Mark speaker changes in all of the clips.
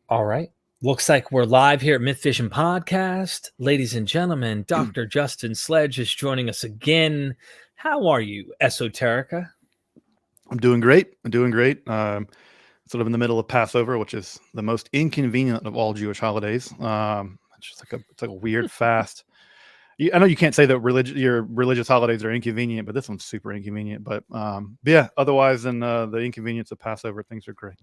Speaker 1: All right. Looks like we're live here at Myth Vision Podcast. Ladies and gentlemen, Dr. Justin Sledge is joining us again. How are you, Esoterica?
Speaker 2: I'm doing great. Sort of in the middle of Passover, which is the most inconvenient of all Jewish holidays. It's just like a weird fast. I know you can't say that your religious holidays are inconvenient, but this one's super inconvenient. But yeah, otherwise than the inconvenience of Passover, things are great.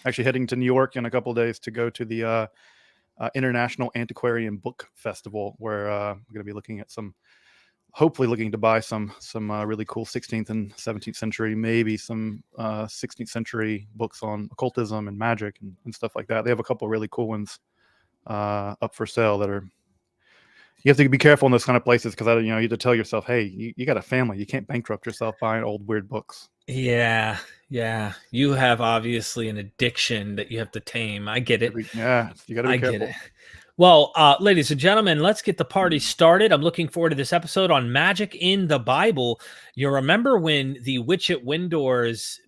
Speaker 2: Actually, heading to New York in a couple of days to go to the International Antiquarian Book Festival, where we're going to be looking at hopefully looking to buy some really cool 16th and 17th century, maybe some 16th century books on occultism and magic and stuff like that. They have a couple of really cool ones up for sale that are. You have to be careful in those kind of places because you have to tell yourself, hey, you got a family. You can't bankrupt yourself buying old weird books.
Speaker 1: Yeah. You have obviously an addiction that you have to tame. I get it.
Speaker 2: You got to be careful.
Speaker 1: Get it. Well, ladies and gentlemen, let's get the party started. I'm looking forward to this episode on magic in the Bible. You remember when the witch at Endor is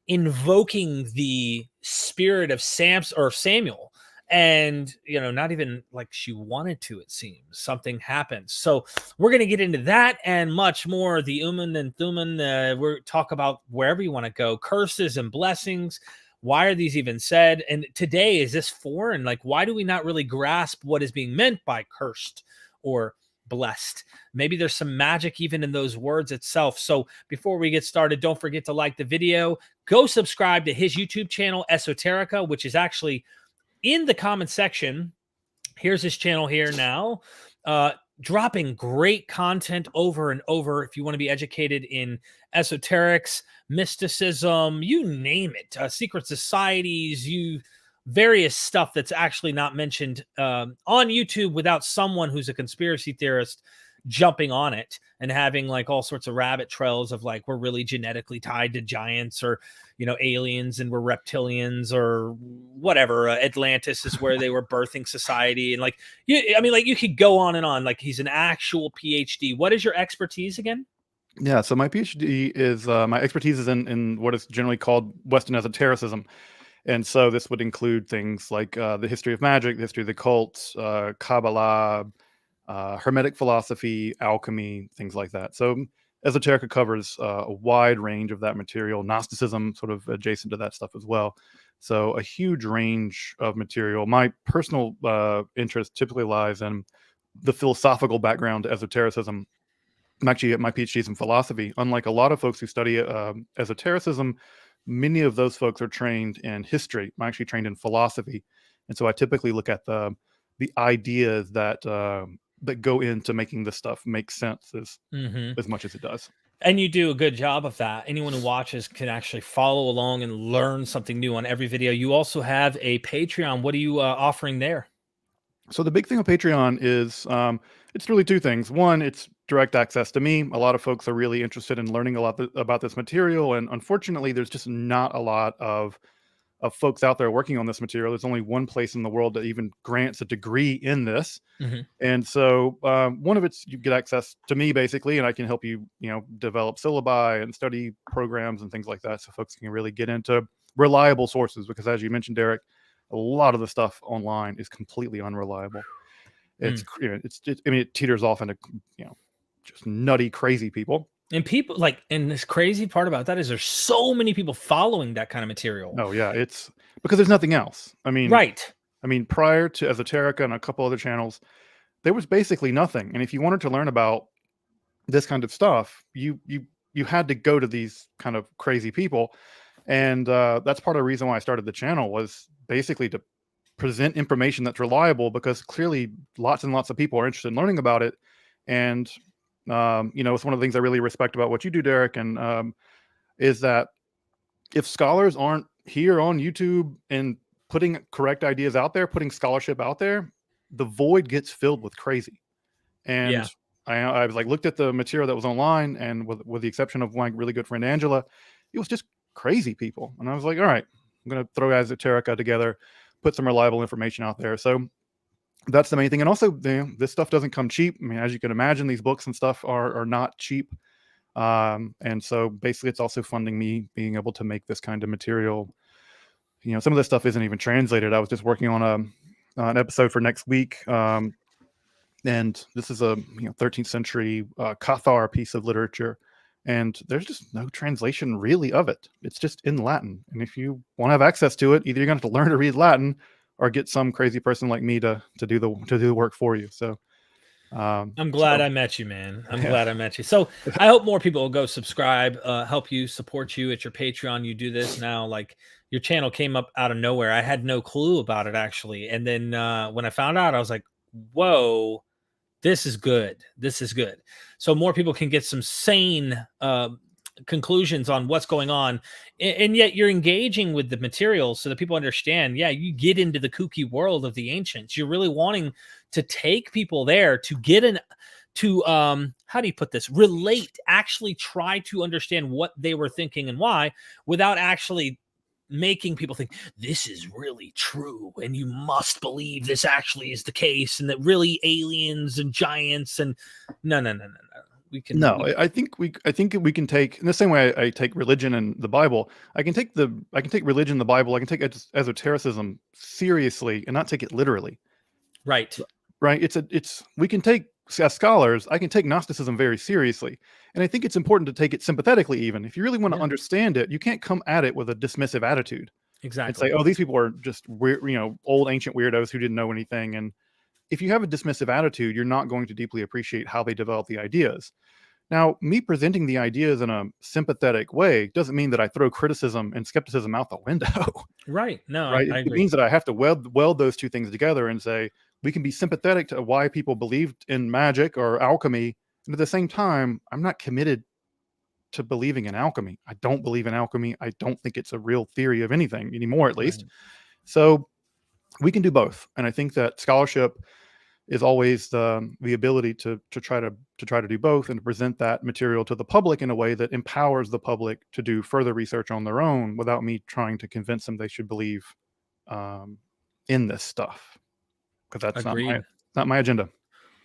Speaker 1: invoking the spirit of Samuel, and not even like she wanted to. It seems something happens. So we're going to get into that and much more. The Uman and Thuman. We're talk about wherever you want to go, curses and blessings. Why are these even said? And today, is this foreign? Like, why do we not really grasp what is being meant by cursed or blessed? Maybe there's some magic even in those words itself. So before we get started, don't forget to like the video. Go subscribe to his YouTube channel, Esoterica, which is actually in the comment section. Here's his channel here now. Dropping great content over and over. If you want to be educated in esoterics, mysticism, you name it, secret societies, various stuff that's actually not mentioned on YouTube without someone who's a conspiracy theorist jumping on it and having like all sorts of rabbit trails of like, we're really genetically tied to giants or aliens and we're reptilians or whatever. Atlantis is where they were birthing society. And like, you could go on and on. Like, he's an actual PhD. What is your expertise again?
Speaker 2: Yeah, so my PhD is my expertise is in what is generally called Western esotericism. And so this would include things like the history of magic, the history of the cult, Kabbalah, Hermetic philosophy, alchemy, things like that. So Esoterica covers a wide range of that material. Gnosticism sort of adjacent to that stuff as well. So a huge range of material. My personal interest typically lies in the philosophical background to esotericism. I'm actually my PhD is in philosophy. Unlike a lot of folks who study esotericism, many of those folks are trained in history. I'm actually trained in philosophy, and so I typically look at the ideas that go into making this stuff make sense as much as it does.
Speaker 1: And you do a good job of that. Anyone who watches can actually follow along and learn something new on every video. You also have a Patreon. What are you offering there?
Speaker 2: So the big thing with Patreon is it's really two things. One, it's direct access to me. A lot of folks are really interested in learning a lot about this material, and unfortunately, there's just not a lot of folks out there working on this material. There's only one place in the world that even grants a degree in this. And so one of it's you get access to me basically, and I can help you, develop syllabi and study programs and things like that. So folks can really get into reliable sources, because as you mentioned, Derek, a lot of the stuff online is completely unreliable. It teeters off into, just nutty, crazy people.
Speaker 1: And people and this crazy part about that is there's so many people following that kind of material.
Speaker 2: Oh yeah, it's because there's nothing else.
Speaker 1: Right.
Speaker 2: Prior to Esoterica and a couple other channels, there was basically nothing. And if you wanted to learn about this kind of stuff, you had to go to these kind of crazy people. And that's part of the reason why I started the channel, was basically to present information that's reliable, because clearly lots and lots of people are interested in learning about it. And it's one of the things I really respect about what you do, Derek, and is that if scholars aren't here on YouTube and putting correct ideas out there, putting scholarship out there, the void gets filled with crazy. And I was looked at the material that was online, and with the exception of my really good friend Angela, it was just crazy people. And I was like, all right, I'm going to throw Esoterica together, put some reliable information out there. So that's the main thing. And also, this stuff doesn't come cheap. As you can imagine, these books and stuff are not cheap. And so basically it's also funding me being able to make this kind of material some of this stuff isn't even translated. I was just working on an episode for next week. And this is a 13th century Cathar piece of literature, and there's just no translation really of it. It's just in Latin, and if you want to have access to it, either you're going to have to learn to read Latin or get some crazy person like me to do the work for you. So
Speaker 1: I'm glad I met you, man. I'm
Speaker 2: Yeah.
Speaker 1: glad I met you. So I hope more people will go subscribe, help you, support you at your Patreon. You do this now, like your channel came up out of nowhere. I had no clue about it actually, and then when I found out, I was like, whoa. This is good. This is good. So more people can get some sane conclusions on what's going on. And yet you're engaging with the material so that people understand, yeah, you get into the kooky world of the ancients. You're really wanting to take people there to get how do you put this? Relate, actually try to understand what they were thinking and why without actually making people think this is really true and you must believe this actually is the case and that really aliens and giants and no.
Speaker 2: I think we can take, in the same way I take religion and the Bible, I can take religion, the Bible, I can take esotericism seriously and not take it literally.
Speaker 1: Right.
Speaker 2: We can take, as scholars, I can take Gnosticism very seriously. And I think it's important to take it sympathetically, even. If you really want to understand it, you can't come at it with a dismissive attitude.
Speaker 1: Exactly.
Speaker 2: It's like, oh, these people are just weird, old ancient weirdos who didn't know anything. And if you have a dismissive attitude, you're not going to deeply appreciate how they develop the ideas. Now, me presenting the ideas in a sympathetic way doesn't mean that I throw criticism and skepticism out the window.
Speaker 1: Right. No,
Speaker 2: right.
Speaker 1: I agree.
Speaker 2: It means that I have to weld those two things together and say, we can be sympathetic to why people believed in magic or alchemy. And at the same time, I'm not committed to believing in alchemy. I don't believe in alchemy. I don't think it's a real theory of anything anymore, at least.
Speaker 1: Right.
Speaker 2: So we can do both. And I think that scholarship is always the ability to try to do both and to present that material to the public in a way that empowers the public to do further research on their own without me trying to convince them they should believe in this stuff. Because that's not my agenda.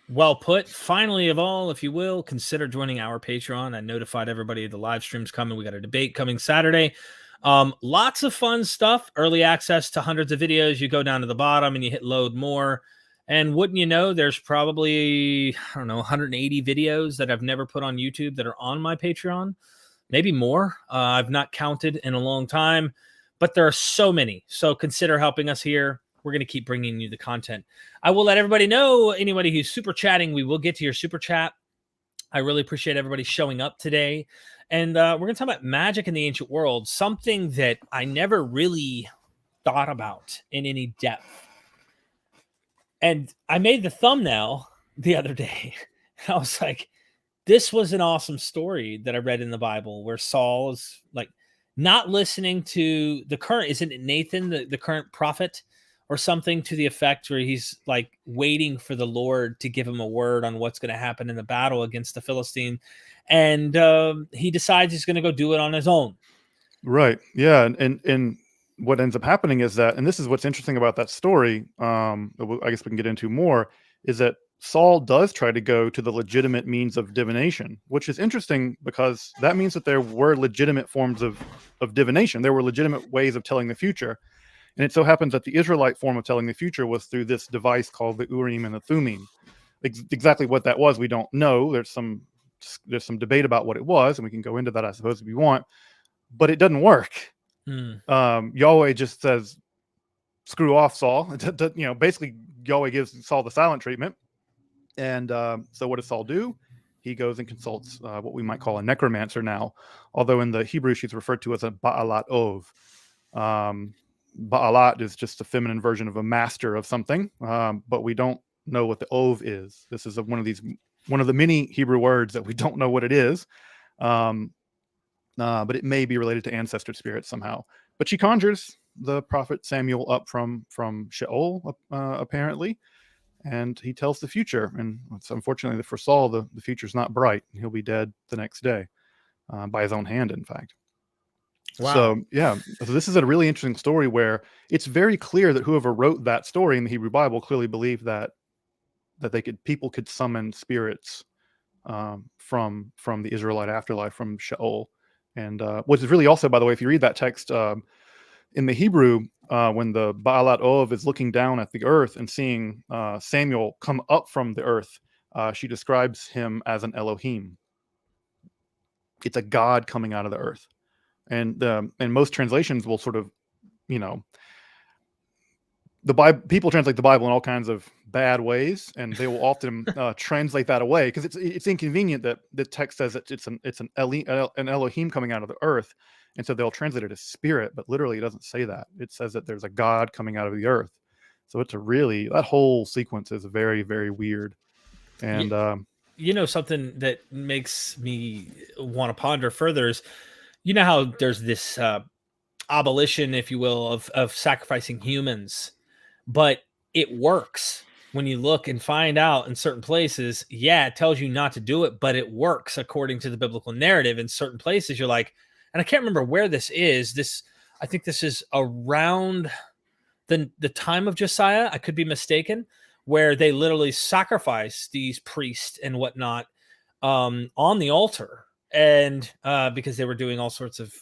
Speaker 1: Well put. Finally of all, if you will, consider joining our Patreon. I notified everybody the live stream's coming. We got a debate coming Saturday. Lots of fun stuff. Early access to hundreds of videos. You go down to the bottom and you hit load more. And wouldn't you know, there's probably, 180 videos that I've never put on YouTube that are on my Patreon. Maybe more. I've not counted in a long time. But there are so many. So consider helping us here. We're going to keep bringing you the content. I will let everybody know, anybody who's super chatting, we will get to your super chat. I really appreciate everybody showing up today. And we're going to talk about magic in the ancient world, something that I never really thought about in any depth. And I made the thumbnail the other day. I was like, this was an awesome story that I read in the Bible where Saul is like not listening to the current, isn't it Nathan, the current prophet? Or something to the effect where he's like waiting for the Lord to give him a word on what's going to happen in the battle against the Philistine. And he decides he's going to go do it on his own.
Speaker 2: Right. Yeah. And what ends up happening is that, and this is what's interesting about that story, I guess we can get into more, is that Saul does try to go to the legitimate means of divination, which is interesting because that means that there were legitimate forms of divination. There were legitimate ways of telling the future. And it so happens that the Israelite form of telling the future was through this device called the Urim and the Thummim. Exactly what that was, we don't know. There's some debate about what it was, and we can go into that, I suppose, if you want. But it doesn't work. Yahweh just says, "Screw off, Saul." Basically, Yahweh gives Saul the silent treatment. And so, what does Saul do? He goes and consults what we might call a necromancer now, although in the Hebrew she's referred to as a Baalat Ov. Baalat is just a feminine version of a master of something, but we don't know what the Ov is. This is one of the many Hebrew words that we don't know what it is, but it may be related to ancestor spirits somehow. But she conjures the prophet Samuel up from Sheol, apparently, and he tells the future. And it's unfortunately for Saul, the future's not bright. He'll be dead the next day by his own hand, in fact. Wow. So this is a really interesting story where it's very clear that whoever wrote that story in the Hebrew Bible clearly believed that people could summon spirits from the Israelite afterlife, from Sheol. And what's really also, by the way, if you read that text in the Hebrew,
Speaker 3: when the Baalat Ov is looking down at the earth and seeing Samuel come up from the earth, she describes him as an Elohim. It's a god coming out of the earth. And most translations will sort of, the Bible, people translate the Bible in all kinds of bad ways, and they will often translate that away because it's inconvenient that the text says that it's an Elohim coming out of the earth, and so they'll translate it as spirit, but literally it doesn't say that. It says that there's a God coming out of the earth. So it's that whole sequence is very, very weird. And
Speaker 1: something that makes me want to ponder further is, how there's this abolition, if you will, of sacrificing humans, but it works when you look and find out in certain places. Yeah, it tells you not to do it, but it works according to the biblical narrative. In certain places, you're like, and I can't remember where this is. I think this is around the time of Josiah. I could be mistaken, where they literally sacrifice these priests and whatnot on the altar, and because they were doing all sorts of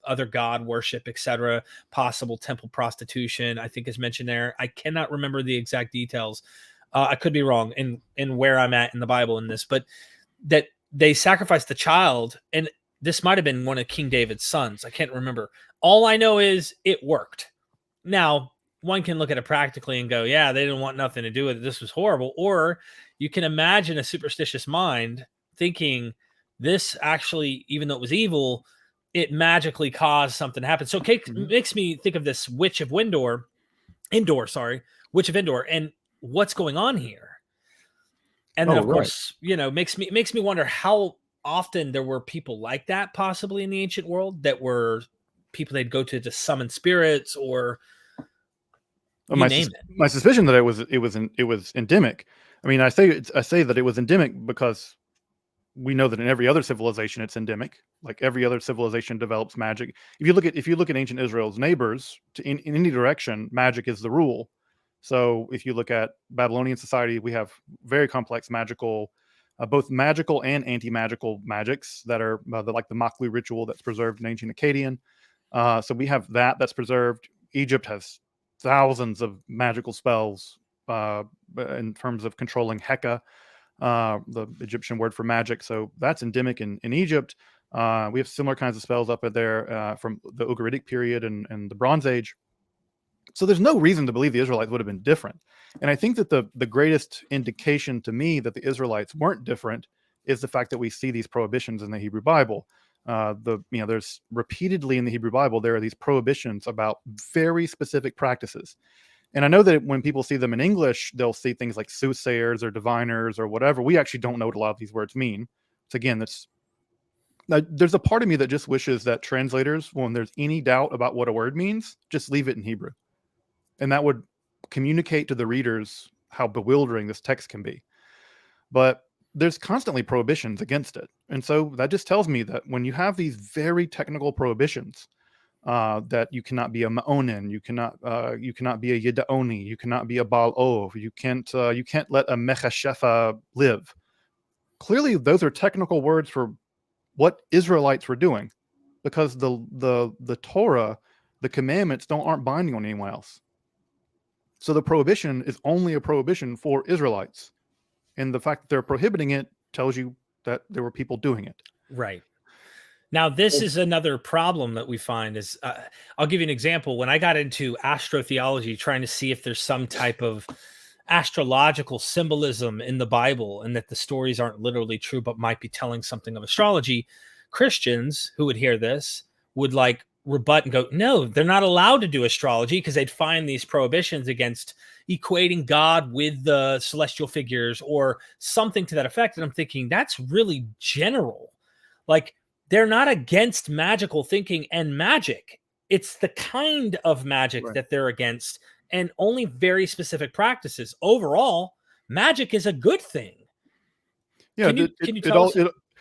Speaker 1: other god worship, etc. Possible temple prostitution, I think, is mentioned there. I cannot remember the exact details. I could be wrong in where I'm at in the Bible in this, but that they sacrificed the child, and this might have been one of King David's sons. I can't remember. All I know is it worked. Now, one can look at it practically and go, yeah, they didn't want nothing to do with it. This was horrible. Or you can imagine a superstitious mind thinking this actually, even though it was evil, it magically caused something to happen. So it makes me think of this witch of Endor, witch of Endor, and what's going on here. And then, of course, makes me wonder how often there were people like that possibly in the ancient world, that were people they'd go to summon spirits, or
Speaker 3: my suspicion that it was endemic. I mean, I say that it was endemic because we know that in every other civilization it's endemic. Like every other civilization develops magic. If you look at ancient Israel's neighbors, in any direction, magic is the rule. So if you look at Babylonian society, we have very complex magical, both magical and anti-magical magics that are like the Maklu ritual that's preserved in ancient Akkadian. So we have that's preserved. Egypt has thousands of magical spells in terms of controlling Heka, the Egyptian word for magic. So that's endemic in Egypt. We have similar kinds of spells up there from the Ugaritic period and the Bronze Age. So there's no reason to believe the Israelites would have been different. And I think that the greatest indication to me that the Israelites weren't different is the fact that we see these prohibitions in the Hebrew Bible. There's repeatedly in the Hebrew Bible, there are these prohibitions about very specific practices. And I know that when people see them in English, they'll see things like soothsayers or diviners or whatever. We actually don't know what a lot of these words mean. So again, there's a part of me that just wishes that translators, when there's any doubt about what a word means, just leave it in Hebrew. And that would communicate to the readers how bewildering this text can be. But there's constantly prohibitions against it. And so that just tells me that when you have these very technical prohibitions, that you cannot be a Ma'onin, you cannot be a Yedaoni, you cannot be a Baal Ov, you can't let a Mechashefa live. Clearly, those are technical words for what Israelites were doing, because the Torah, the commandments aren't binding on anyone else. So the prohibition is only a prohibition for Israelites. And the fact that they're prohibiting it tells you that there were people doing it.
Speaker 1: Right. Now, this is another problem that we find is, I'll give you an example. When I got into astrotheology, trying to see if there's some type of astrological symbolism in the Bible and that the stories aren't literally true, but might be telling something of astrology, Christians who would hear this would like rebut and go, no, they're not allowed to do astrology, because they'd find these prohibitions against equating God with the celestial figures or something to that effect. And I'm thinking, that's really general. Like, they're not against magical thinking and magic. It's the kind of magic that they're against, and only very specific practices. Overall, magic is a good thing.
Speaker 3: Yeah,
Speaker 1: can you tell us?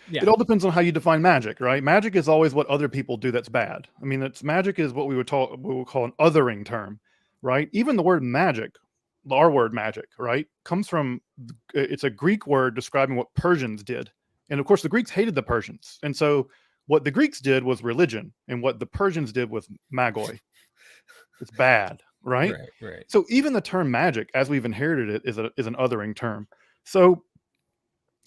Speaker 3: It all depends on how you define magic, right? Magic is always what other people do that's bad. I mean, magic is what we would call an othering term, right? Even the word magic, our word magic, right, comes from, it's a Greek word describing what Persians did. And of course, the Greeks hated the Persians. And so what the Greeks did was religion, and what the Persians did was magoi.
Speaker 2: It's bad, right?
Speaker 1: Right.
Speaker 2: So even the term magic, as we've inherited it, is an othering term. So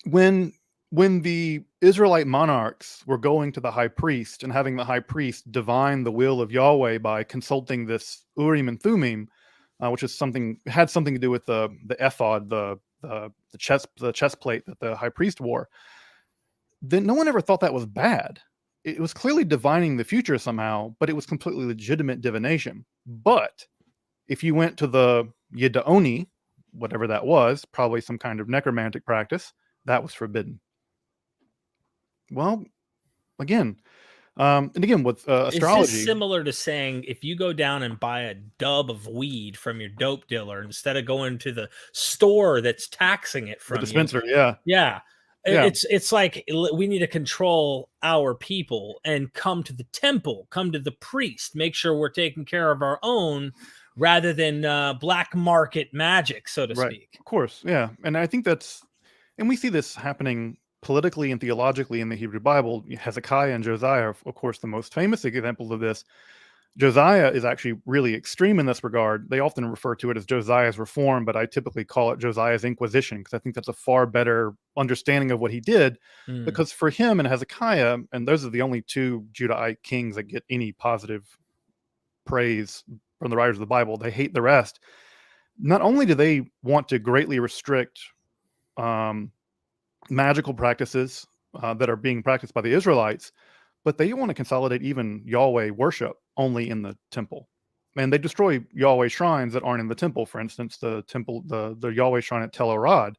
Speaker 2: when the Israelite monarchs were going to the high priest and having the high priest divine the will of Yahweh by consulting this Urim and Thummim, which is had something to do with the ephod, the chest plate that the high priest wore, then no one ever thought that was bad. It was clearly divining the future somehow, but it was completely legitimate divination. But if you went to the Yiddaoni, whatever that was, probably some kind of necromantic practice, that was forbidden. Well, again, and again with astrology,
Speaker 1: is this similar to saying if you go down and buy a dub of weed from your dope dealer instead of going to the store that's taxing it from
Speaker 2: the dispenser,
Speaker 1: you,
Speaker 2: yeah.
Speaker 1: it's like we need to control our people and come to the temple, come to the priest, make sure we're taking care of our own rather than black market magic, so to speak.
Speaker 2: Of course, yeah. And I think and we see this happening politically and theologically in the Hebrew Bible. Hezekiah and Josiah are, of course, the most famous examples of this. Josiah is actually really extreme in this regard. They often refer to it as Josiah's reform, but I typically call it Josiah's Inquisition because I think that's a far better understanding of what he did. Because for him and Hezekiah, and those are the only two Judahite kings that get any positive praise from the writers of the Bible, they hate the rest. Not only do they want to greatly restrict magical practices that are being practiced by the Israelites, but they want to consolidate even Yahweh worship only in the temple. And they destroy Yahweh shrines that aren't in the temple. For instance, the Yahweh shrine at Tel Arad,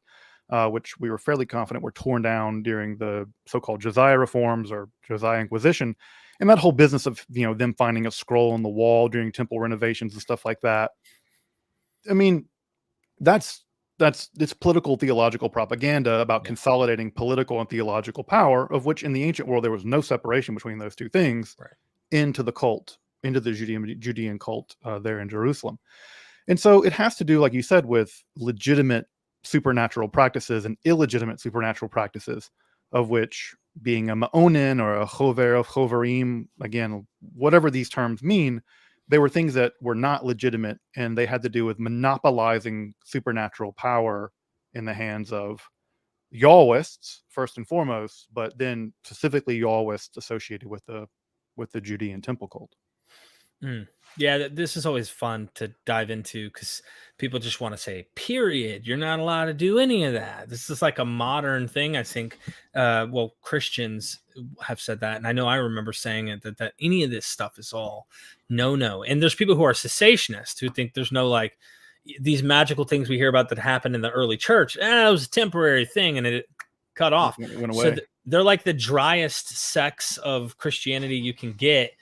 Speaker 2: which we were fairly confident were torn down during the so-called Josiah reforms or Josiah Inquisition. And that whole business of, them finding a scroll on the wall during temple renovations and stuff like that. I mean, it's political theological propaganda about consolidating political and theological power, of which in the ancient world there was no separation between those two things, into the cult, into the Judean cult there in Jerusalem. And so it has to do, like you said, with legitimate supernatural practices and illegitimate supernatural practices, of which being a ma'onin or a chover of choverim, again, whatever these terms mean, they were things that were not legitimate, and they had to do with monopolizing supernatural power in the hands of Yahwists, first and foremost, but then specifically Yahwists associated with the Judean temple cult.
Speaker 1: Yeah, this is always fun to dive into because people just want to say, period. You're not allowed to do any of that. This is like a modern thing, I think. Christians have said that. And I know I remember saying it, that any of this stuff is all no. And there's people who are cessationists who think there's no, like, these magical things we hear about that happened in the early church. It was a temporary thing and it cut off.
Speaker 2: It went away.
Speaker 1: So they're like the driest sects of Christianity you can get.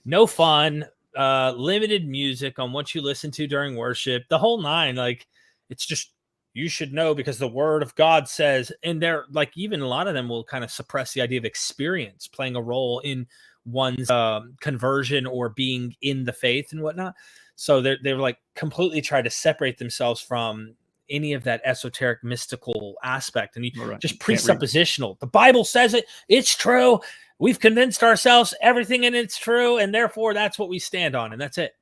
Speaker 1: No fun. Limited music on what you listen to during worship, the whole nine. Like, it's just, you should know because the word of God says, and they're like, even a lot of them will kind of suppress the idea of experience playing a role in one's conversion or being in the faith and whatnot. So they're like completely try to separate themselves from any of that esoteric mystical aspect, and just presuppositional. The Bible says it's true. We've convinced ourselves everything in it's true, and therefore that's what we stand on, and that's it.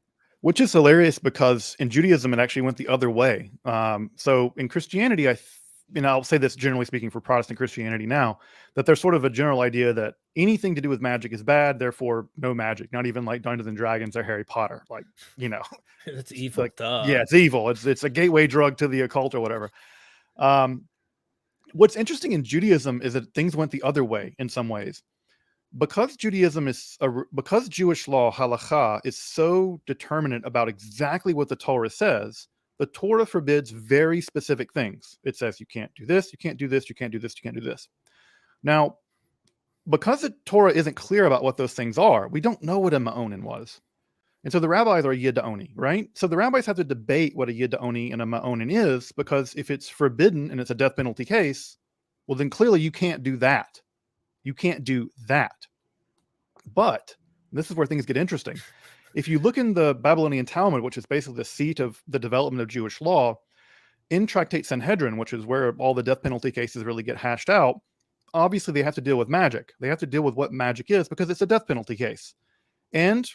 Speaker 2: Which is hilarious because in Judaism, it actually went the other way. So in Christianity, I'll say this generally speaking for Protestant Christianity now, that there's sort of a general idea that anything to do with magic is bad, therefore no magic, not even like Dungeons and Dragons or Harry Potter. Like,
Speaker 1: it's evil.
Speaker 2: Like, yeah, it's evil. It's a gateway drug to the occult or whatever. What's interesting in Judaism is that things went the other way in some ways. Because because Jewish law, halakha, is so determinate about exactly what the Torah says, the Torah forbids very specific things. It says you can't do this, you can't do this, you can't do this, you can't do this. Now, because the Torah isn't clear about what those things are, we don't know what a ma'onin was. And so the rabbis are a yiddaoni, right? So the rabbis have to debate what a yiddaoni and a ma'onin is, because if it's forbidden and it's a death penalty case, well, then clearly you can't do that. You can't do that. But this is where things get interesting. If you look in the Babylonian Talmud, which is basically the seat of the development of Jewish law, in Tractate Sanhedrin, which is where all the death penalty cases really get hashed out, obviously they have to deal with magic. They have to deal with what magic is because it's a death penalty case. And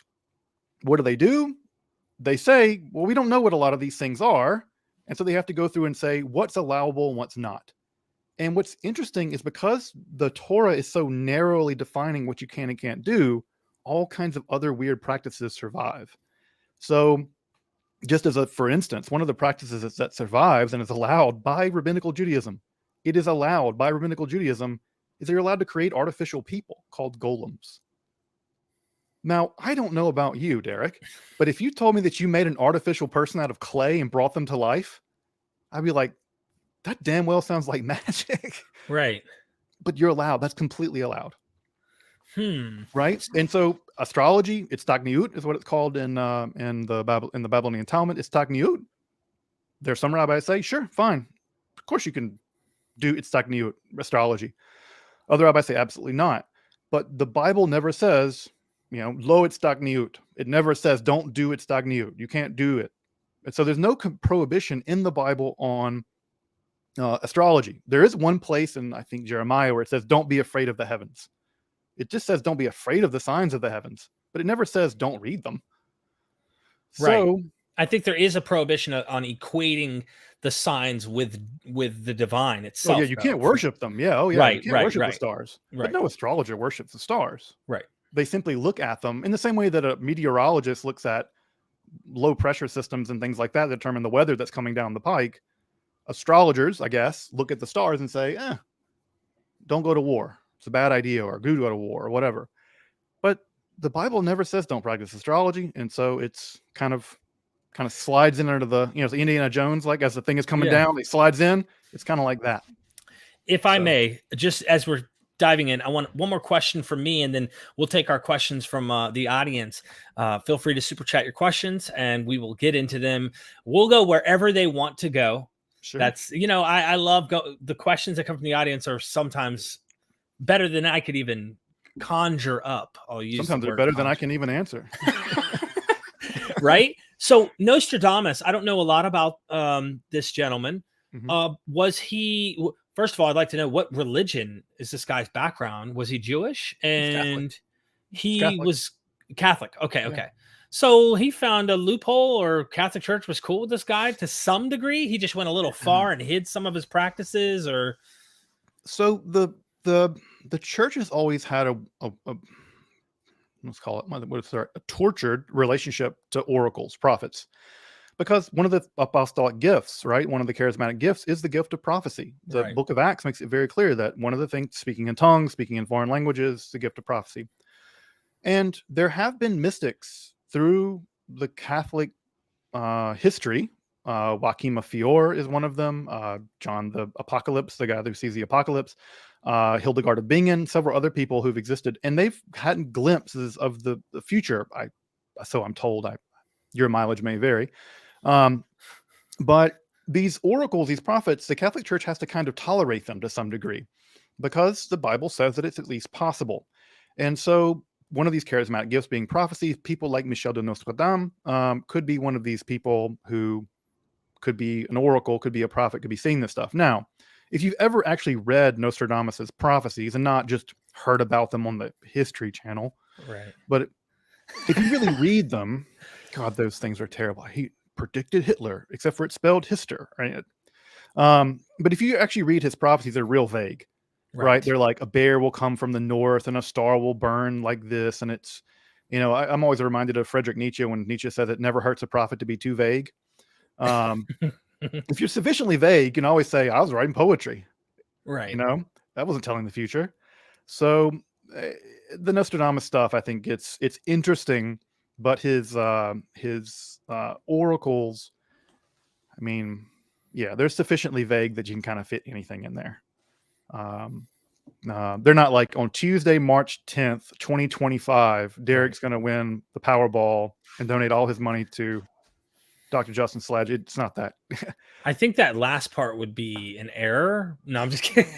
Speaker 2: what do? they say, well, we don't know what a lot of these things are. And so they have to go through and say what's allowable and what's not. And what's interesting is because the Torah is so narrowly defining what you can and can't do, all kinds of other weird practices survive. So just as for instance, one of the practices that survives and is allowed by rabbinical Judaism, it is allowed by rabbinical Judaism, is you're allowed to create artificial people called golems. Now, I don't know about you, Derek, but if you told me that you made an artificial person out of clay and brought them to life, I'd be like, that damn well sounds like magic.
Speaker 1: Right.
Speaker 2: But you're allowed. That's completely allowed.
Speaker 1: Hmm.
Speaker 2: Right. And so astrology, it's Tagniut is what it's called in the Babylonian Talmud. It's Tagniut. There's some rabbis say, sure, fine. Of course you can do it's Tagniut, astrology. Other rabbis say absolutely not. But the Bible never says, lo it's Tagniut. It never says don't do it's Tagniut. You can't do it. And so there's no prohibition in the Bible on astrology. There is one place in, I think, Jeremiah where it says, don't be afraid of the heavens. It just says, don't be afraid of the signs of the heavens, but it never says, don't read them.
Speaker 1: Right.
Speaker 2: So
Speaker 1: I think there is a prohibition on equating the signs with the divine itself.
Speaker 2: Oh, yeah, you can't worship them. Yeah. Oh, yeah.
Speaker 1: Right,
Speaker 2: you can't worship
Speaker 1: right.
Speaker 2: the stars.
Speaker 1: Right.
Speaker 2: But no astrologer worships the stars.
Speaker 1: Right.
Speaker 2: They simply look at them in the same way that a meteorologist looks at low pressure systems and things like that determine the weather that's coming down the pike. Astrologers, I guess, look at the stars and say, don't go to war. It's a bad idea, or go to war, or whatever. But the Bible never says don't practice astrology. And so it's kind of slides in under the, the Indiana Jones, like as the thing is coming down, it slides in. It's kind of like that.
Speaker 1: If I may, just as we're diving in, I want one more question from me, and then we'll take our questions from the audience. Feel free to super chat your questions and we will get into them. We'll go wherever they want to go.
Speaker 2: Sure.
Speaker 1: That's, I love the questions that come from the audience are sometimes better than I could even conjure up.
Speaker 2: Sometimes they're better than I can even answer.
Speaker 1: Right? So Nostradamus, I don't know a lot about this gentleman.
Speaker 2: Mm-hmm.
Speaker 1: Was he, first of all, I'd like to know what religion is this guy's background? Was he Jewish? And he was Catholic. Okay. So he found a loophole, or Catholic Church was cool with this guy to some degree. He just went a little far and hid some of his practices, or
Speaker 2: so the church has always had a let's call it a tortured relationship to oracles, prophets, because one of the apostolic gifts, right, one of the charismatic gifts is the gift of prophecy. The book of Acts makes it very clear that one of the things, speaking in tongues, speaking in foreign languages, the gift of prophecy. And there have been mystics through the Catholic history. Joachim of Fior is one of them. John the Apocalypse, the guy who sees the apocalypse. Hildegard of Bingen, several other people who've existed, and they've had glimpses of the future. So I'm told. Your mileage may vary, but these oracles, these prophets, the Catholic Church has to kind of tolerate them to some degree, because the Bible says that it's at least possible. And so one of these charismatic gifts being prophecy, people like Michel de Nostradamus could be one of these people who could be an oracle, could be a prophet, could be seeing this stuff. Now, if you've ever actually read Nostradamus's prophecies and not just heard about them on the History Channel,
Speaker 1: right?
Speaker 2: But if you really read them, God, those things are terrible. He predicted Hitler, except for it's spelled Hister, right? But if you actually read his prophecies, they're real vague, right? They're like, a bear will come from the north and a star will burn like this. And it's, I'm always reminded of Friedrich Nietzsche when Nietzsche said it never hurts a prophet to be too vague. If you're sufficiently vague, you can always say, I was writing poetry,
Speaker 1: right?
Speaker 2: That wasn't telling the future. So the Nostradamus stuff, I think it's interesting, but his oracles, I mean, they're sufficiently vague that you can kind of fit anything in there. They're not like on Tuesday, March 10th, 2025, Derek's going to win the Powerball and donate all his money to Dr. Justin Sledge. It's not that.
Speaker 1: I think that last part would be an error. No, I'm just kidding.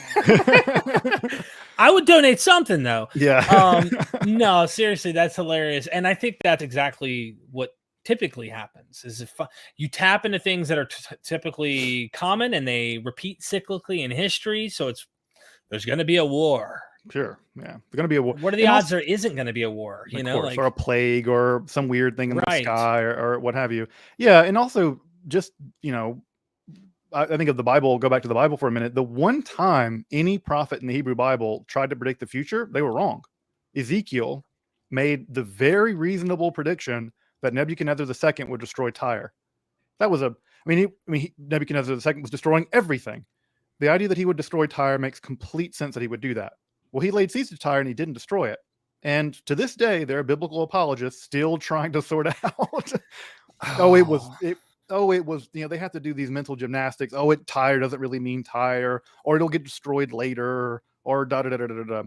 Speaker 1: I would donate something though.
Speaker 2: Yeah.
Speaker 1: No, seriously, that's hilarious. And I think that's exactly what typically happens is if you tap into things that are typically common and they repeat cyclically in history. So there's going to be a war.
Speaker 2: Sure. Yeah. There's going to be a war.
Speaker 1: What are the odds there isn't going to be a war? You know,
Speaker 2: or a plague or some weird thing in the
Speaker 1: Right.
Speaker 2: sky or what have you. Yeah. And also just, you know, I think of the Bible, go back to the Bible for a minute. The one time any prophet in the Hebrew Bible tried to predict the future, they were wrong. Ezekiel made the very reasonable prediction that Nebuchadnezzar II would destroy Tyre. That was Nebuchadnezzar II was destroying everything. The idea that he would destroy Tyre makes complete sense that he would do that. Well, he laid siege to Tyre and he didn't destroy it. And to this day, there are biblical apologists still trying to sort out. It was, you know, they have to do these mental gymnastics. Tyre doesn't really mean Tyre, or it'll get destroyed later, or da da da da da da.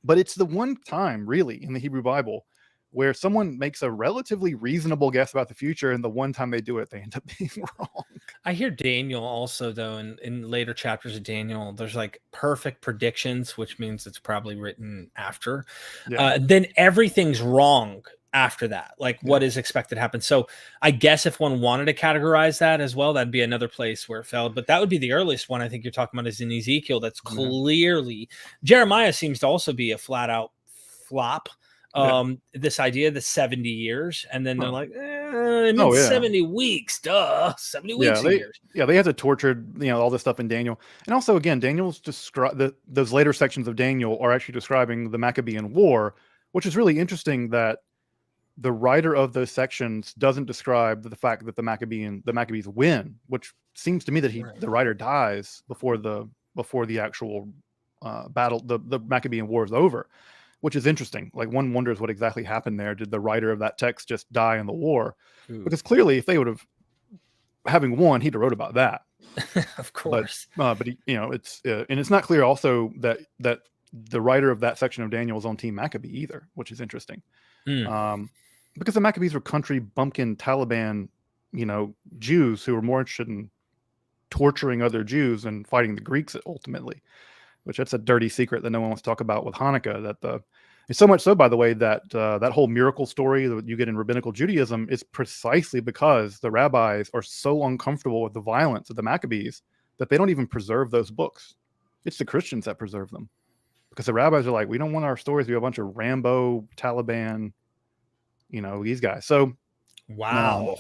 Speaker 2: But it's the one time, really, in the Hebrew Bible where someone makes a relatively reasonable guess about the future, and the one time they do it, they end up being wrong.
Speaker 1: I hear Daniel also, though, in later chapters of Daniel, there's like perfect predictions, which means it's probably written after.
Speaker 2: Yeah.
Speaker 1: Then everything's wrong after that, like what is expected to happen. So I guess if one wanted to categorize that as well, that'd be another place where it fell. But that would be the earliest one I think you're talking about is in Ezekiel. That's clearly Jeremiah seems to also be a flat out flop. This idea of the 70 years, and then they're like, 70 weeks, 70 weeks a year.
Speaker 2: Yeah, they had to torture, you know, all this stuff in Daniel. And also, again, Daniel's those later sections of Daniel are actually describing the Maccabean War, which is really interesting that the writer of those sections doesn't describe the fact that the Maccabees win, which seems to me that the writer dies before the actual battle, the Maccabean War is over. Which is interesting. Like, one wonders what exactly happened there. Did the writer of that text just die in the war? Because clearly, if they would have, having won, he'd have wrote about that.
Speaker 1: Of course.
Speaker 2: But he, you know, it's and it's not clear also that the writer of that section of Daniel is on Team Maccabee either, which is interesting. Because the Maccabees were country bumpkin Taliban, you know, Jews who were more interested in torturing other Jews and fighting the Greeks ultimately. Which that's a dirty secret that no one wants to talk about with Hanukkah. It's so much so, by the way, that that whole miracle story that you get in rabbinical Judaism is precisely because the rabbis are so uncomfortable with the violence of the Maccabees that they don't even preserve those books. It's the Christians that preserve them, because the rabbis are like, we don't want our stories to be a bunch of Rambo, Taliban, you know, these guys. So,
Speaker 1: wow.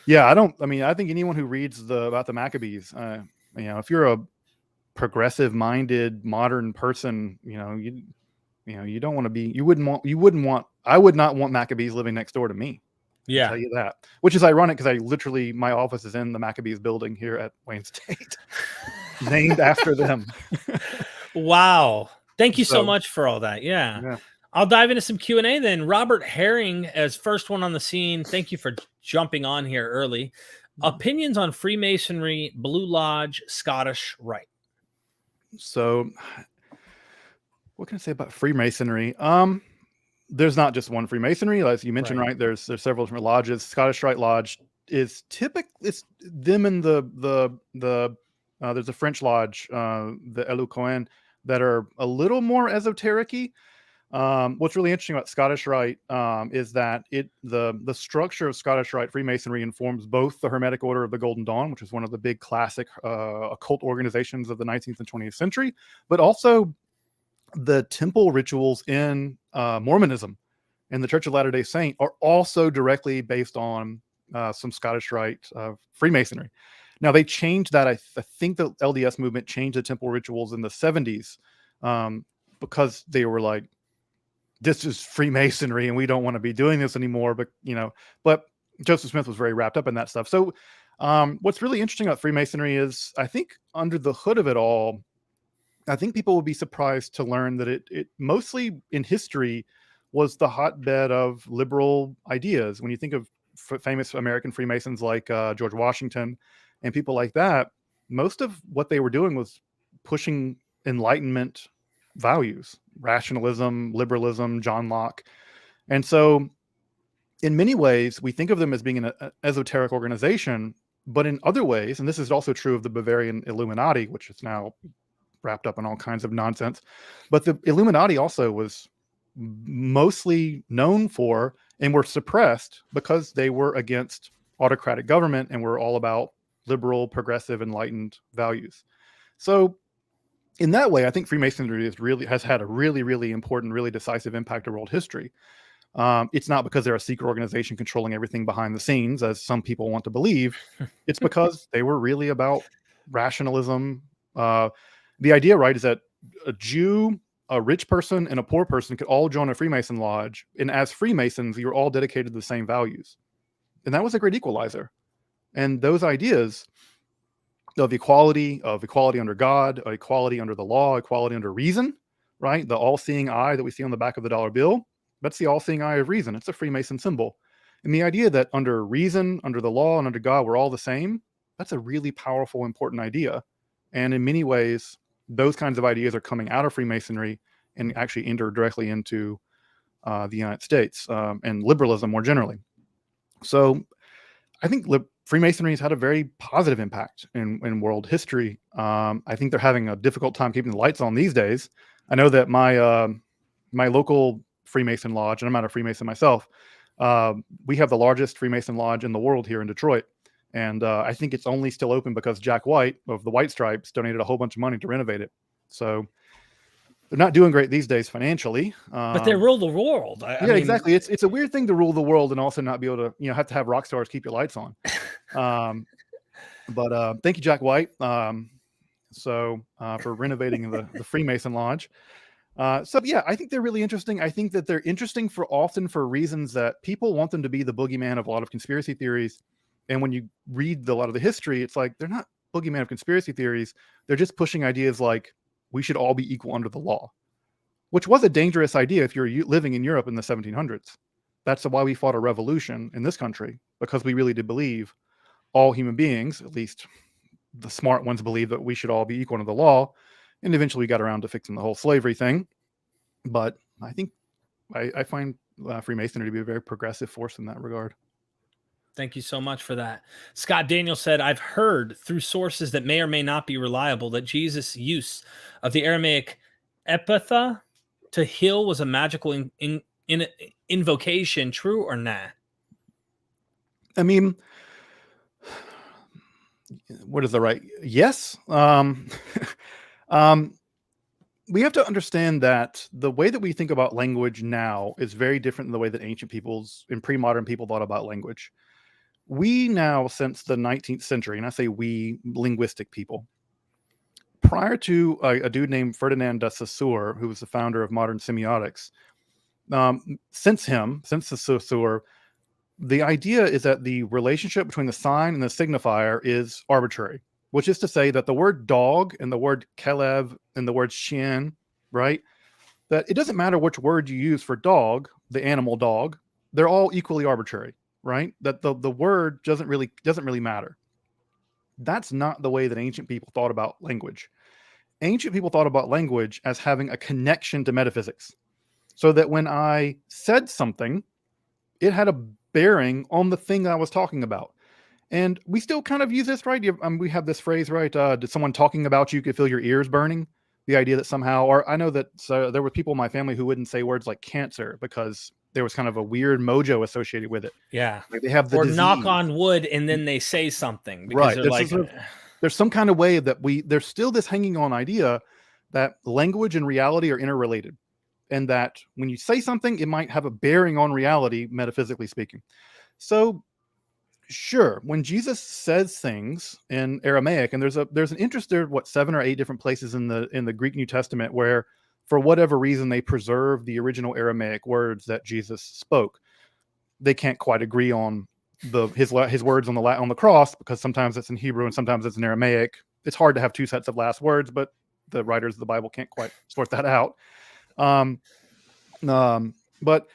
Speaker 2: I think anyone who reads about the Maccabees, you know, if you're a progressive minded modern person, you don't want to be, I would not want Maccabees living next door to me. I'll tell you that, which is ironic because my office is in the Maccabees building here at Wayne State, named after them.
Speaker 1: Wow. Thank you so much for all that. Yeah. I'll dive into some Q&A then. Robert Herring as first one on the scene. Thank you for jumping on here early. Opinions on Freemasonry, Blue Lodge, Scottish Rite.
Speaker 2: So what can I say about Freemasonry? There's not just one Freemasonry, as you mentioned, right? There's several different lodges. Scottish Rite Lodge is it's them and there's a French lodge, the Licona, that are a little more esoteric-y. What's really interesting about Scottish Rite is that the structure of Scottish Rite Freemasonry informs both the Hermetic Order of the Golden Dawn, which is one of the big classic occult organizations of the 19th and 20th century, but also the temple rituals in Mormonism and the Church of Latter-day Saint are also directly based on some Scottish Rite Freemasonry. Now, they changed that. I think the LDS movement changed the temple rituals in the 70s because they were like, this is Freemasonry and we don't want to be doing this anymore. But Joseph Smith was very wrapped up in that stuff. So what's really interesting about Freemasonry is, I think under the hood of it all, I think people will be surprised to learn that it mostly in history was the hotbed of liberal ideas. When you think of famous American Freemasons like George Washington and people like that, most of what they were doing was pushing Enlightenment values, rationalism, liberalism, John Locke. And so in many ways, we think of them as being an esoteric organization, but in other ways, and this is also true of the Bavarian Illuminati, which is now wrapped up in all kinds of nonsense, but the Illuminati also was mostly known for and were suppressed because they were against autocratic government and were all about liberal, progressive, enlightened values. So in that way, I think Freemasonry has had a really, really important, really decisive impact on world history. It's not because they're a secret organization controlling everything behind the scenes, as some people want to believe. It's because they were really about rationalism. The idea, right, is that a Jew, a rich person, and a poor person could all join a Freemason lodge. And as Freemasons, you're all dedicated to the same values. And that was a great equalizer. And those ideas of equality under God, equality under the law, equality under reason, right? The all-seeing eye that we see on the back of the dollar bill, that's the all-seeing eye of reason. It's a Freemason symbol. And the idea that under reason, under the law, and under God, we're all the same, that's a really powerful, important idea. And in many ways, those kinds of ideas are coming out of Freemasonry and actually enter directly into the United States and liberalism more generally. So I think Freemasonry has had a very positive impact in world history. I think they're having a difficult time keeping the lights on these days. I know that my local Freemason lodge, and I'm not a Freemason myself, we have the largest Freemason lodge in the world here in Detroit. And I think it's only still open because Jack White of the White Stripes donated a whole bunch of money to renovate it. So they're not doing great these days financially.
Speaker 1: But they rule the world. I
Speaker 2: mean, exactly. It's a weird thing to rule the world and also not be able to, have to have rock stars keep your lights on. But thank you, Jack White. For renovating the Freemason Lodge. So yeah, I think they're really interesting. I think that they're interesting often for reasons that people want them to be the boogeyman of a lot of conspiracy theories. And when you read a lot of the history, it's like they're not boogeyman of conspiracy theories. They're just pushing ideas like we should all be equal under the law, which was a dangerous idea if you're living in Europe in the 1700s. That's why we fought a revolution in this country, because we really did believe all human beings, at least the smart ones, believe that we should all be equal under the law. And eventually we got around to fixing the whole slavery thing. But I think I find Freemasonry to be a very progressive force in that regard.
Speaker 1: Thank you so much for that. Scott Daniel said, I've heard through sources that may or may not be reliable that Jesus' use of the Aramaic epitha to heal was a magical invocation. True or nah?
Speaker 2: I mean, what is the right? Yes. We have to understand that the way that we think about language now is very different than the way that ancient peoples and pre-modern people thought about language. We now, since the 19th century, and I say we, linguistic people, prior to a dude named Ferdinand de Saussure, who was the founder of modern semiotics, since the Saussure, the idea is that the relationship between the sign and the signifier is arbitrary, which is to say that the word dog and the word kelev and the word shin, right, that it doesn't matter which word you use for dog, the animal dog, they're all equally arbitrary. Right? That the word doesn't really matter. That's not the way that ancient people thought about language. Ancient people thought about language as having a connection to metaphysics. So that when I said something, it had a bearing on the thing that I was talking about. And we still kind of use this, right? We have this phrase, right? Did someone talking about you could feel your ears burning? The idea that somehow, or I know that there were people in my family who wouldn't say words like cancer because there was kind of a weird mojo associated with it.
Speaker 1: Yeah.
Speaker 2: Like they have the disease.
Speaker 1: Knock on wood and then they say something.
Speaker 2: Because right. There's some kind of way that there's still this hanging on idea that language and reality are interrelated. And that when you say something, it might have a bearing on reality, metaphysically speaking. So sure, when Jesus says things in Aramaic, and there's an interest there, 7 or 8 different places in the Greek New Testament where, for whatever reason, they preserve the original Aramaic words that Jesus spoke. They can't quite agree on his words on the cross, because sometimes it's in Hebrew and sometimes it's in Aramaic. It's hard to have 2 sets of last words, but the writers of the Bible can't quite sort that out. But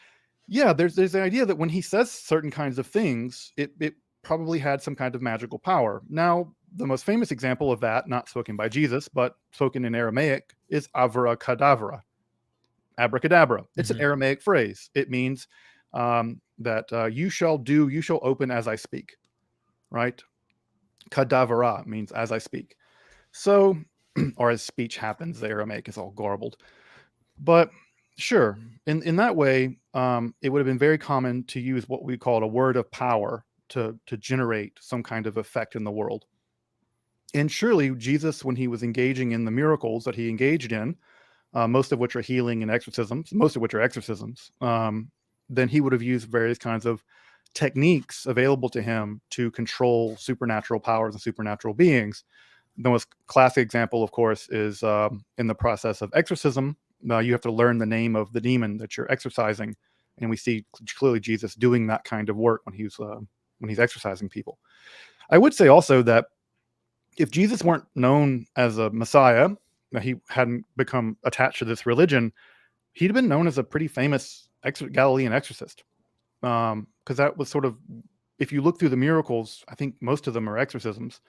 Speaker 2: yeah, there's the idea that when he says certain kinds of things, it probably had some kind of magical power. Now, the most famous example of that, not spoken by Jesus, but spoken in Aramaic, is abracadabra. Abracadabra. It's an Aramaic phrase. It means that you shall open as I speak, right? Kadavra means as I speak. So, or as speech happens, the Aramaic is all garbled. But sure, in that way, it would have been very common to use what we call a word of power to generate some kind of effect in the world. And surely Jesus, when he was engaging in the miracles that he engaged in, most of which are healing and exorcisms, then he would have used various kinds of techniques available to him to control supernatural powers and supernatural beings. The most classic example, of course, is in the process of exorcism. You have to learn the name of the demon that you're exorcising, and we see clearly Jesus doing that kind of work when he's exorcising people. I would say also that if Jesus weren't known as a Messiah, he hadn't become attached to this religion, he'd have been known as a pretty famous Galilean exorcist. Because that was sort of, if you look through the miracles, I think most of them are exorcisms.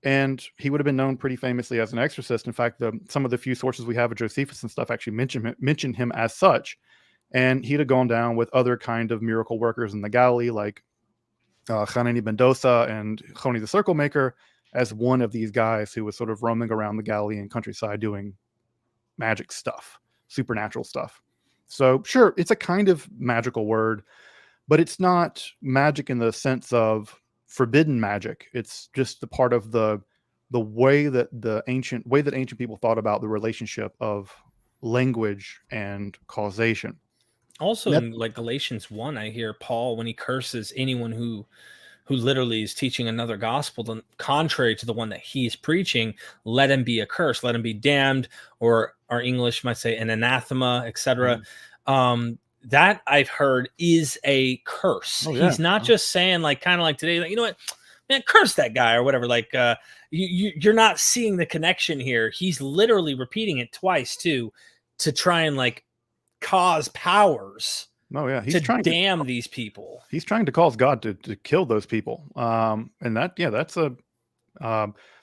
Speaker 2: And he would have been known pretty famously as an exorcist. In fact, some of the few sources we have of Josephus and stuff actually mention him as such. And he'd have gone down with other kind of miracle workers in the Galilee, like Hanani Mendoza and Choni the Circle Maker, as one of these guys who was sort of roaming around the Galilean countryside doing magic stuff, supernatural stuff. So sure, it's a kind of magical word, but it's not magic in the sense of forbidden magic. It's just the part of the way that ancient people thought about the relationship of language and causation.
Speaker 1: Also, in like Galatians 1, I hear Paul, when he curses anyone who literally is teaching another gospel contrary to the one that he's preaching, let him be accursed, let him be damned, or our English might say an anathema, etc. That I've heard is a curse. Oh, yeah. He's not just saying like, kind of like today, like, you know what, man, curse that guy or whatever. Like you're not seeing the connection here. He's literally repeating it twice too, to try and like cause powers.
Speaker 2: Oh yeah,
Speaker 1: he's trying to damn these people.
Speaker 2: He's trying to cause God to kill those people. And that's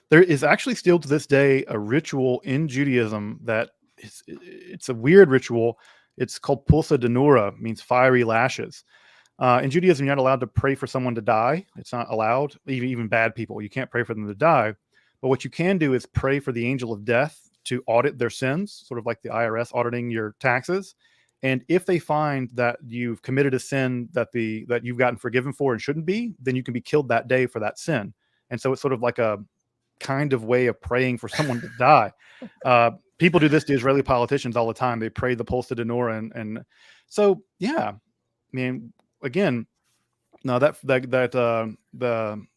Speaker 2: there is actually still to this day a ritual in Judaism that it's a weird ritual. It's called pulsa denura, means fiery lashes. In Judaism, you're not allowed to pray for someone to die. It's not allowed, even bad people. You can't pray for them to die. But what you can do is pray for the angel of death to audit their sins, sort of like the IRS auditing your taxes. And if they find that you've committed a sin that you've gotten forgiven for and shouldn't be, then you can be killed that day for that sin. And so it's sort of like a kind of way of praying for someone to die. People do this to Israeli politicians all the time. They pray the pulsa denura, and so yeah. I mean, again, now that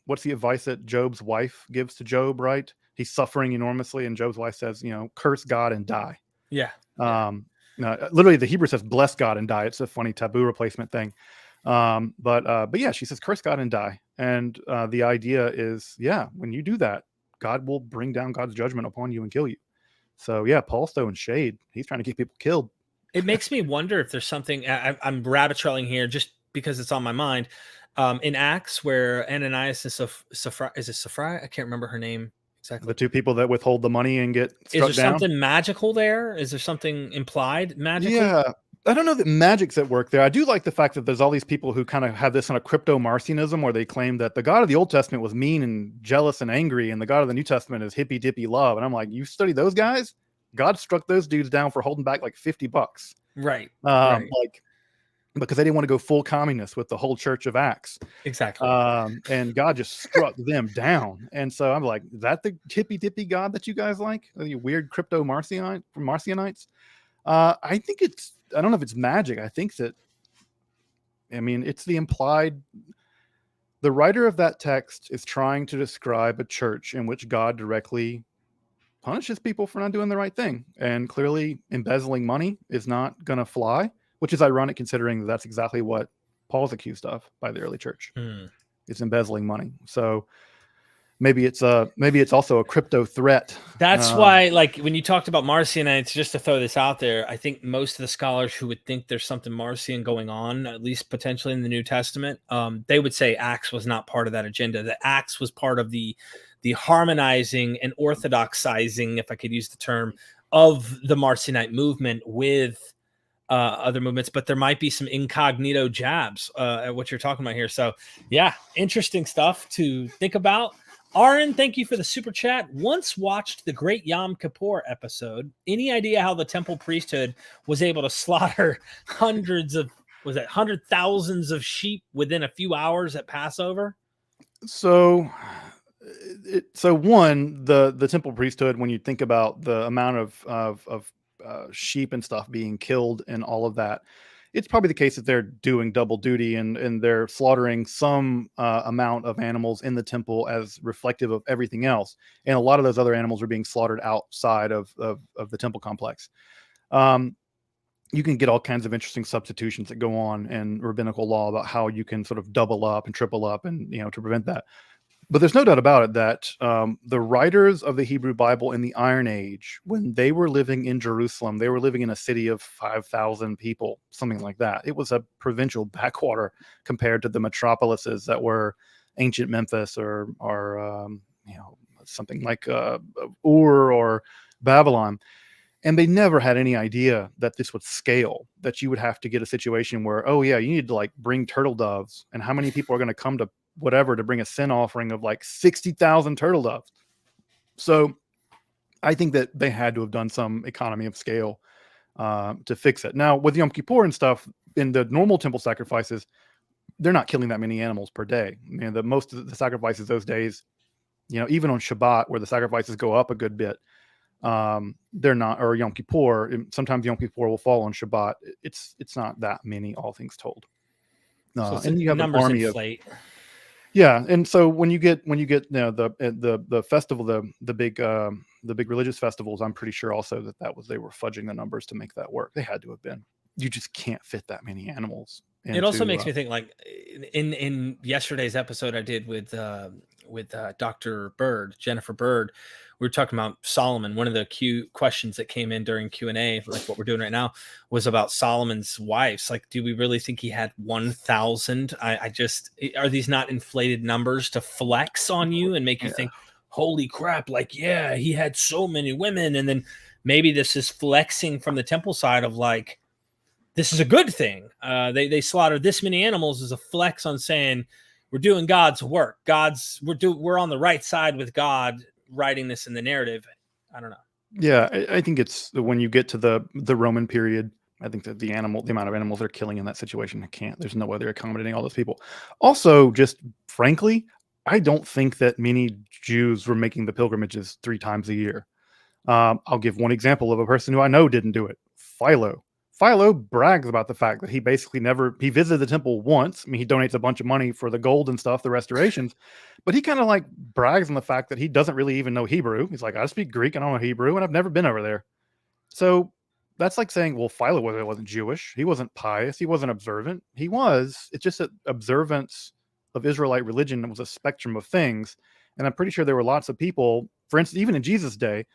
Speaker 2: what's the advice that Job's wife gives to Job? Right, he's suffering enormously, and Job's wife says, curse God and die.
Speaker 1: Yeah.
Speaker 2: Literally, the Hebrew says, "Bless God and die." It's a funny taboo replacement thing. But yeah, she says, "Curse God and die." And the idea is, yeah, when you do that, God will bring down God's judgment upon you and kill you. So yeah, Paul's throwing shade. He's trying to get people killed.
Speaker 1: It makes me wonder if there's something. I'm rabbit trailing here just because it's on my mind. In Acts, where Ananias and Sapphira, is it Sapphira? I can't remember her name exactly.
Speaker 2: The two people that withhold the money and get struck down.
Speaker 1: Is there something magical there? Is there something implied magically?
Speaker 2: Yeah. I don't know that magic's at work there. I do like the fact that there's all these people who kind of have this kind of crypto-Marcionism where they claim that the God of the Old Testament was mean and jealous and angry, and the God of the New Testament is hippy-dippy love. And I'm like, you study those guys? God struck those dudes down for holding back like $50.
Speaker 1: Right.
Speaker 2: Like, because they didn't want to go full communist with the whole Church of Acts.
Speaker 1: Exactly.
Speaker 2: And God just struck them down. And so I'm like, is that the hippy-dippy God that you guys like? Are you weird Marcionites? I think I don't know if it's magic. I think that, it's the implied, the writer of that text is trying to describe a church in which God directly punishes people for not doing the right thing. And clearly embezzling money is not going to fly, which is ironic considering that's exactly what Paul's accused of by the early church. It's embezzling money. So maybe it's also a crypto threat.
Speaker 1: That's why, like, when you talked about Marcionites, just to throw this out there, I think most of the scholars who would think there's something Marcion going on, at least potentially in the New Testament, they would say Acts was not part of that agenda. That Acts was part of the harmonizing and orthodoxizing, if I could use the term, of the Marcionite movement with other movements, but there might be some incognito jabs at what you're talking about here. So yeah, interesting stuff to think about. Aaron, thank you for the super chat. Once watched the Great Yom Kippur episode. Any idea how the temple priesthood was able to slaughter hundred thousands of sheep within a few hours at Passover?
Speaker 2: So So one, the temple priesthood, when you think about the amount of sheep and stuff being killed and all of that, it's probably the case that they're doing double duty and they're slaughtering some amount of animals in the temple as reflective of everything else. And a lot of those other animals are being slaughtered outside of the temple complex. You can get all kinds of interesting substitutions that go on in rabbinical law about how you can sort of double up and triple up and, to prevent that. But there's no doubt about it that the writers of the Hebrew Bible in the Iron Age, when they were living in Jerusalem, they were living in a city of 5,000 people, something like that. It was a provincial backwater compared to the metropolises that were ancient Memphis or something like Ur or Babylon. And they never had any idea that this would scale, that you would have to get a situation where, oh yeah, you need to like bring turtle doves, and how many people are going to come to whatever to bring a sin offering of like 60,000 turtle doves. So I think that they had to have done some economy of scale to fix it. Now with Yom Kippur and stuff, in the normal temple sacrifices, they're not killing that many animals per day. The most of the sacrifices those days, even on Shabbat where the sacrifices go up a good bit, they're not, or Yom Kippur, sometimes Yom Kippur will fall on Shabbat. It's not that many, all things told.
Speaker 1: So
Speaker 2: and you have an army
Speaker 1: inflate.
Speaker 2: Yeah, and so when you get the festival, the big religious festivals, I'm pretty sure also that they were fudging the numbers to make that work. They had to have been. You just can't fit that many animals.
Speaker 1: It also makes me think, like in yesterday's episode I did with Dr. Bird, Jennifer Bird, we were talking about Solomon. One of the questions that came in during Q&A, like what we're doing right now, was about Solomon's wives. Like, do we really think he had 1,000? Are these not inflated numbers to flex on you and make you think, holy crap, like, yeah, he had so many women. And then maybe this is flexing from the temple side of like, this is a good thing. They slaughtered this many animals as a flex on saying we're doing God's work. We're on the right side with God, writing this in the narrative. I don't know.
Speaker 2: Yeah, I think it's when you get to the Roman period, I think that the amount of animals they're killing in that situation, there's no way they're accommodating all those people. Also, just frankly, I don't think that many Jews were making the pilgrimages 3 times a year. I'll give one example of a person who I know didn't do it. Philo. Philo brags about the fact that he basically he visited the temple once. I mean, he donates a bunch of money for the gold and stuff, the restorations, but he kind of like brags on the fact that he doesn't really even know Hebrew. He's like, I speak Greek and I don't know Hebrew, and I've never been over there. So that's like saying, well, Philo wasn't Jewish. He wasn't pious. He wasn't observant. He was. It's just that observance of Israelite religion was a spectrum of things. And I'm pretty sure there were lots of people, for instance, even in Jesus' day.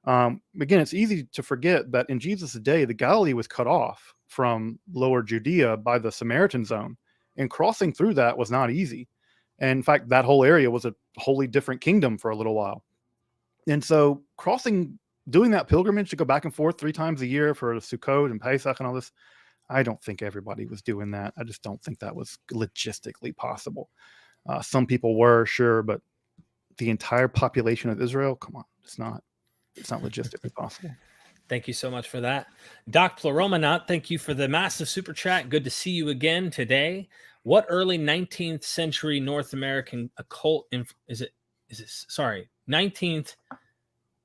Speaker 2: Again, it's easy to forget that in Jesus' day, the Galilee was cut off from Lower Judea by the Samaritan zone, and crossing through that was not easy. And in fact, that whole area was a wholly different kingdom for a little while. And so doing that pilgrimage to go back and forth 3 times a year for Sukkot and Pesach and all this, I don't think everybody was doing that. I just don't think that was logistically possible. Some people were, sure, but the entire population of Israel, come on, it's not logistically possible.
Speaker 1: Thank you so much for that. Doc Pluromanaut, thank you for the massive super chat. Good to see you again today. What early 19th century North American occult 19th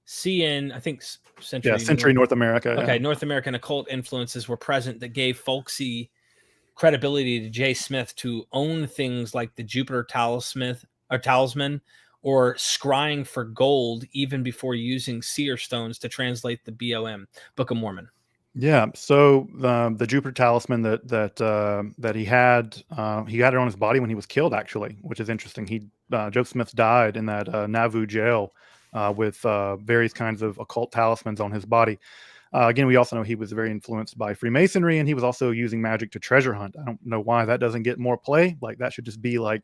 Speaker 1: CN, I think century.
Speaker 2: Yeah, century North America.
Speaker 1: Okay,
Speaker 2: yeah.
Speaker 1: North American occult influences were present that gave folksy credibility to J. Smith to own things like the Jupiter talisman, or scrying for gold even before using seer stones to translate the BOM, Book of Mormon.
Speaker 2: Yeah, so the Jupiter talisman that he had it on his body when he was killed, actually, which is interesting. Joseph Smith died in that Nauvoo jail with various kinds of occult talismans on his body. Again, we also know he was very influenced by Freemasonry, and he was also using magic to treasure hunt. I don't know why that doesn't get more play. Like, that should just be like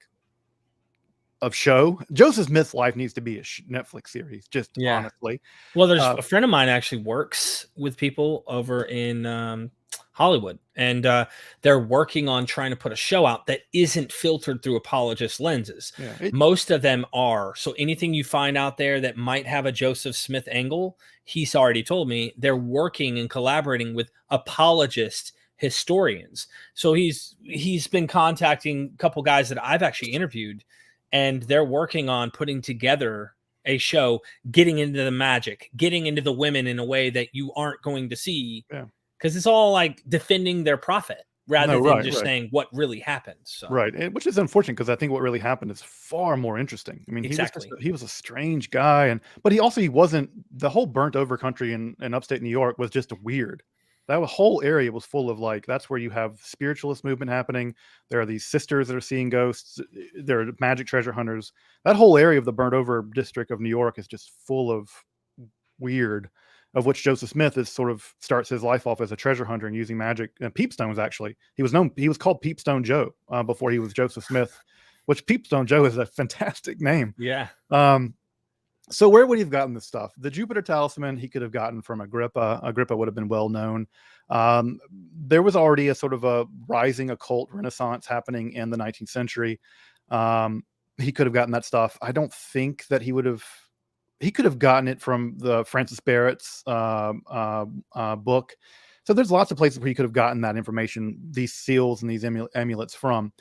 Speaker 2: of show. Joseph Smith's life needs to be a Netflix series, honestly.
Speaker 1: Well, there's a friend of mine actually works with people over in Hollywood, and they're working on trying to put a show out that isn't filtered through apologist lenses. Most of them are. So anything you find out there that might have a Joseph Smith angle, he's already told me they're working and collaborating with apologist historians. So he's been contacting a couple guys that I've actually interviewed, and they're working on putting together a show, getting into the magic, getting into the women in a way that you aren't going to see, because it's all like defending their prophet rather than just saying what really happened. So.
Speaker 2: Right, which is unfortunate because I think what really happened is far more interesting. I mean, he was a strange guy, but he wasn't. The whole burnt over country in upstate New York was just weird. That whole area was full of like, that's where you have spiritualist movement happening. There are these sisters that are seeing ghosts. There are magic treasure hunters. That whole area of the burnt over district of New York is just full of weird, of which Joseph Smith is sort of starts his life off as a treasure hunter and using magic and peepstones. Actually, he was called Peepstone Joe before he was Joseph Smith, which Peepstone Joe is a fantastic name.
Speaker 1: Yeah.
Speaker 2: So where would he have gotten this stuff? The Jupiter talisman he could have gotten from Agrippa. Agrippa would have been well known. There was already a sort of a rising occult renaissance happening in the 19th century. He could have gotten that stuff. I don't think that he would have. He could have gotten it from the Francis Barrett's book. So there's lots of places where he could have gotten that information, these seals and these amulets from.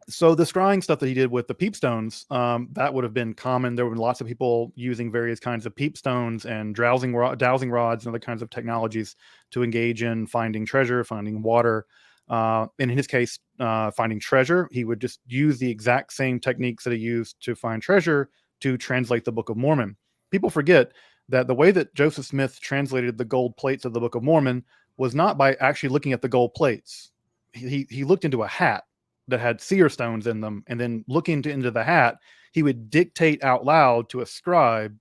Speaker 2: So the scrying stuff that he did with the peepstones, that would have been common. There were lots of people using various kinds of peepstones and dowsing rods and other kinds of technologies to engage in finding treasure, finding water. And in his case, finding treasure, he would just use the exact same techniques that he used to find treasure to translate the Book of Mormon. People forget that the way that Joseph Smith translated the gold plates of the Book of Mormon was not by actually looking at the gold plates. He looked into a hat that had seer stones in them, and then looking into the hat, he would dictate out loud to a scribe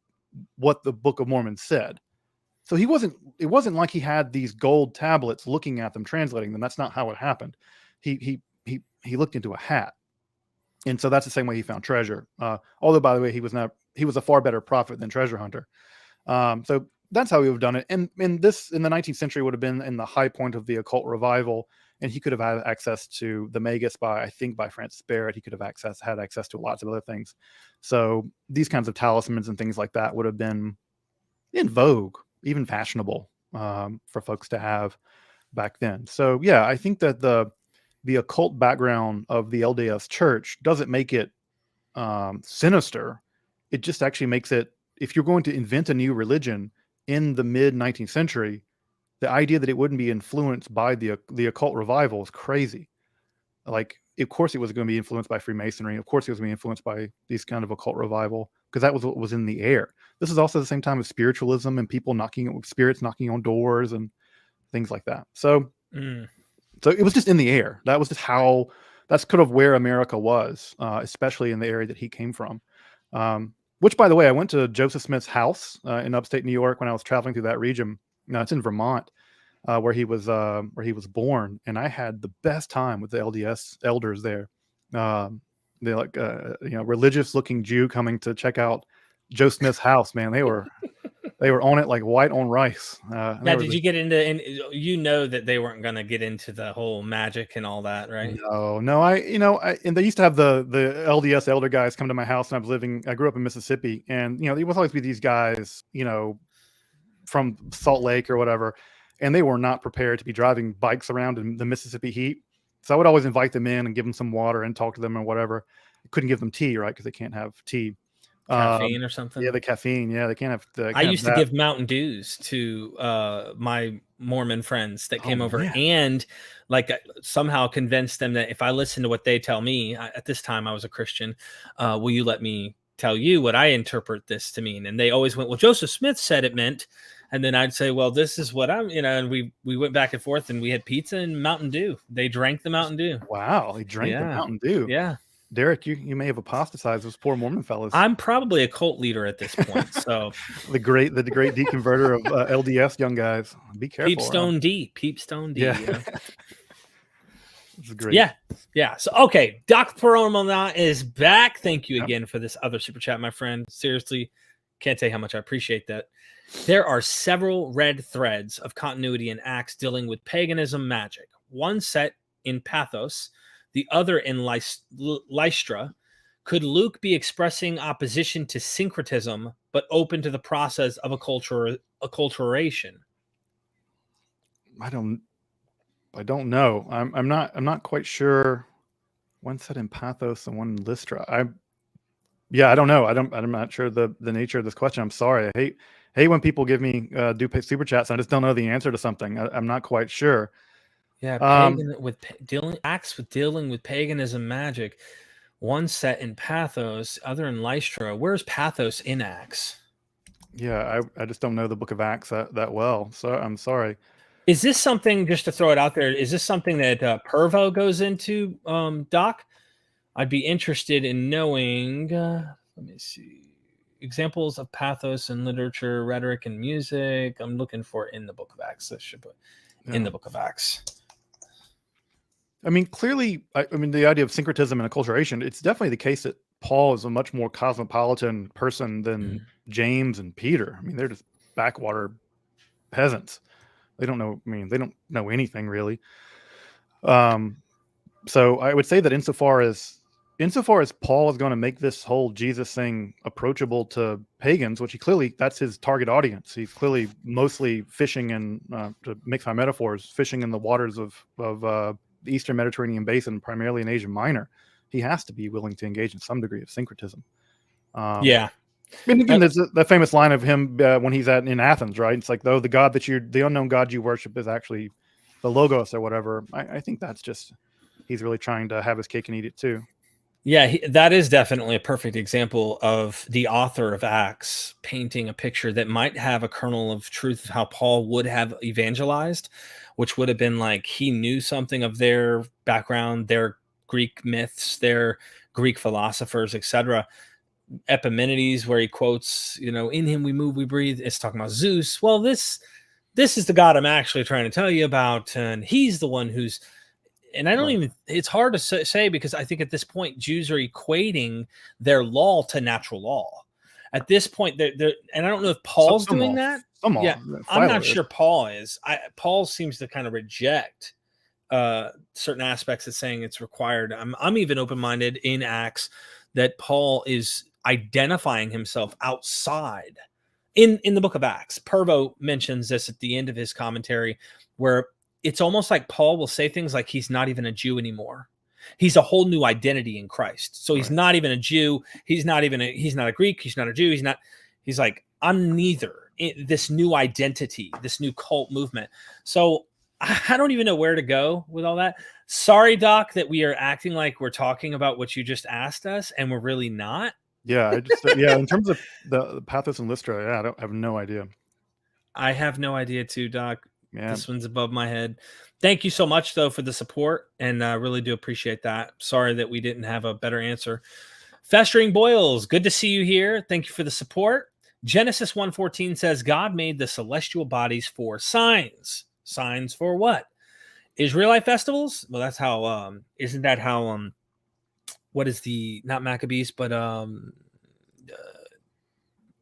Speaker 2: what the Book of Mormon said. So it wasn't like he had these gold tablets looking at them, translating them. That's not how it happened. He looked into a hat. And so that's the same way he found treasure. Although, by the way, he was a far better prophet than treasure hunter. So that's how he would have done it. And in the 19th century would have been in the high point of the occult revival. And he could have had access to the Magus by Francis Barrett. He could have had access to lots of other things. So these kinds of talismans and things like that would have been in vogue, even fashionable, for folks to have back then. So yeah, I think that the occult background of the LDS Church doesn't make it sinister. It just actually makes it, if you're going to invent a new religion in the mid 19th century, the idea that it wouldn't be influenced by the occult revival is crazy. Like, of course it was going to be influenced by Freemasonry. Of course it was going to be influenced by these kind of occult revival, because that was what was in the air. This is also the same time as spiritualism and people spirits knocking on doors and things like that. So it was just in the air. That was just that's kind of where America was, especially in the area that he came from. Which, by the way, I went to Joseph Smith's house in upstate New York when I was traveling through that region. It's in Vermont, where he was born, and I had the best time with the LDS elders there. They're like religious looking Jew coming to check out Joe Smith's house. Man, they were on it like white on rice.
Speaker 1: Now, did you get into? And you know that they weren't going to get into the whole magic and all that, right?
Speaker 2: No. And they used to have the LDS elder guys come to my house, and I grew up in Mississippi, and there would always be these guys, from Salt Lake or whatever, and they were not prepared to be driving bikes around in the Mississippi heat. So I would always invite them in and give them some water and talk to them or whatever. I couldn't give them tea, right? Because they can't have tea.
Speaker 1: Caffeine or something.
Speaker 2: Yeah, the caffeine. Yeah, they can't have.
Speaker 1: I used to give Mountain Dews to my Mormon friends that came over, and somehow convinced them that if I listen to what they tell me, at this time I was a Christian, will you let me tell you what I interpret this to mean? And they always went, well, Joseph Smith said it meant. And then I'd say, well, this is what I'm, and we went back and forth, and we had pizza and Mountain Dew. They drank the Mountain Dew.
Speaker 2: Wow, they drank the Mountain Dew.
Speaker 1: Yeah.
Speaker 2: Derek, you may have apostatized those poor Mormon fellas.
Speaker 1: I'm probably a cult leader at this point. So
Speaker 2: the great deconverter of LDS young guys. Be careful.
Speaker 1: Peepstone D.
Speaker 2: Yeah. This is great.
Speaker 1: Yeah. So okay, Doc Peromona is back. Thank you again for this other super chat, my friend. Seriously, can't tell you how much I appreciate that. There are several red threads of continuity in Acts dealing with paganism magic. One set in Pathos, the other in Lystra. Could Luke be expressing opposition to syncretism, but open to the process of acculturation?
Speaker 2: I don't know. I'm not quite sure. One set in Pathos and one in Lystra. Yeah, I don't know. I'm not sure the nature of this question. I'm sorry. I hate when people give me do pay super chats. I just don't know the answer to something. I'm not quite sure.
Speaker 1: Yeah, pagan with dealing with paganism magic. One set in Pathos, other in Lystra. Where's Pathos in Acts?
Speaker 2: Yeah, I just don't know the Book of Acts that well. So I'm sorry.
Speaker 1: Is this something, just to throw it out there, is this something that Pervo goes into, Doc? I'd be interested in knowing, let me see, examples of pathos in literature, rhetoric, and music. I'm looking for in the Book of Acts. This should put in the Book of Acts.
Speaker 2: I mean, clearly, I mean, the idea of syncretism and acculturation, it's definitely the case that Paul is a much more cosmopolitan person than James and Peter. I mean, they're just backwater peasants. They don't know, I mean, they don't know anything really. So I would say that insofar as Paul is going to make this whole Jesus thing approachable to pagans, which that's his target audience. He's clearly mostly fishing in, to mix my metaphors, fishing in the waters of the Eastern Mediterranean basin, primarily in Asia Minor. He has to be willing to engage in some degree of syncretism.
Speaker 1: Yeah.
Speaker 2: And again, there's that famous line of him when he's in Athens, right? It's like, though the unknown God you worship is actually the Logos or whatever. I think that's just, he's really trying to have his cake and eat it too.
Speaker 1: Yeah, that is definitely a perfect example of the author of Acts painting a picture that might have a kernel of truth of how Paul would have evangelized, which would have been like he knew something of their background, their Greek myths, their Greek philosophers, etc. Epimenides, where he quotes, in him we move, we breathe. It's talking about Zeus. Well, this is the God I'm actually trying to tell you about, and he's the one who's. And I don't even, it's hard to say because I think at this point, Jews are equating their law to natural law. At this point, and I don't know if Paul's doing that. Yeah, I'm not sure Paul is. Paul seems to kind of reject certain aspects of saying it's required. I'm even open-minded in Acts that Paul is identifying himself outside in the book of Acts. Pervo mentions this at the end of his commentary, where it's almost like Paul will say things like he's not even a Jew anymore. He's a whole new identity in Christ. So he's not even a Jew. He's not a Greek. He's not a Jew. He's like, I'm neither. This new identity, this new cult movement. So I don't even know where to go with all that. Sorry, Doc, that we are acting like we're talking about what you just asked us and we're really not.
Speaker 2: Yeah, in terms of the Pathos and Lystra, I have no idea.
Speaker 1: I have no idea too, Doc. Yeah. This one's above my head. Thank you so much, though, for the support, and I really do appreciate that. Sorry that we didn't have a better answer. Festering Boils, good to see you here. Thank you for the support. Genesis 1:14 says, God made the celestial bodies for signs. Signs for what? Israelite festivals? Well, that's how, isn't that how, what is not Maccabees, but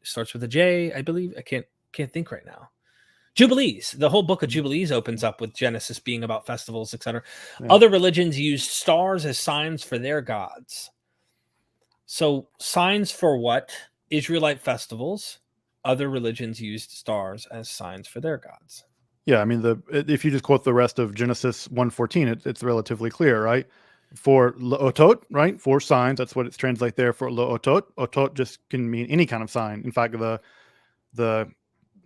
Speaker 1: starts with a J, I believe. I can't think right now. Jubilees. The whole book of Jubilees opens up with Genesis being about festivals, etc. Yeah. Other religions use stars as signs for their gods. So signs for what? Israelite festivals. Other religions used stars as signs for their gods.
Speaker 2: Yeah, I mean, if you just quote the rest of Genesis 1:14, it's relatively clear, right? For Lo'otot, right? For signs, that's what it's translated there for Lo'otot. Otot just can mean any kind of sign. In fact,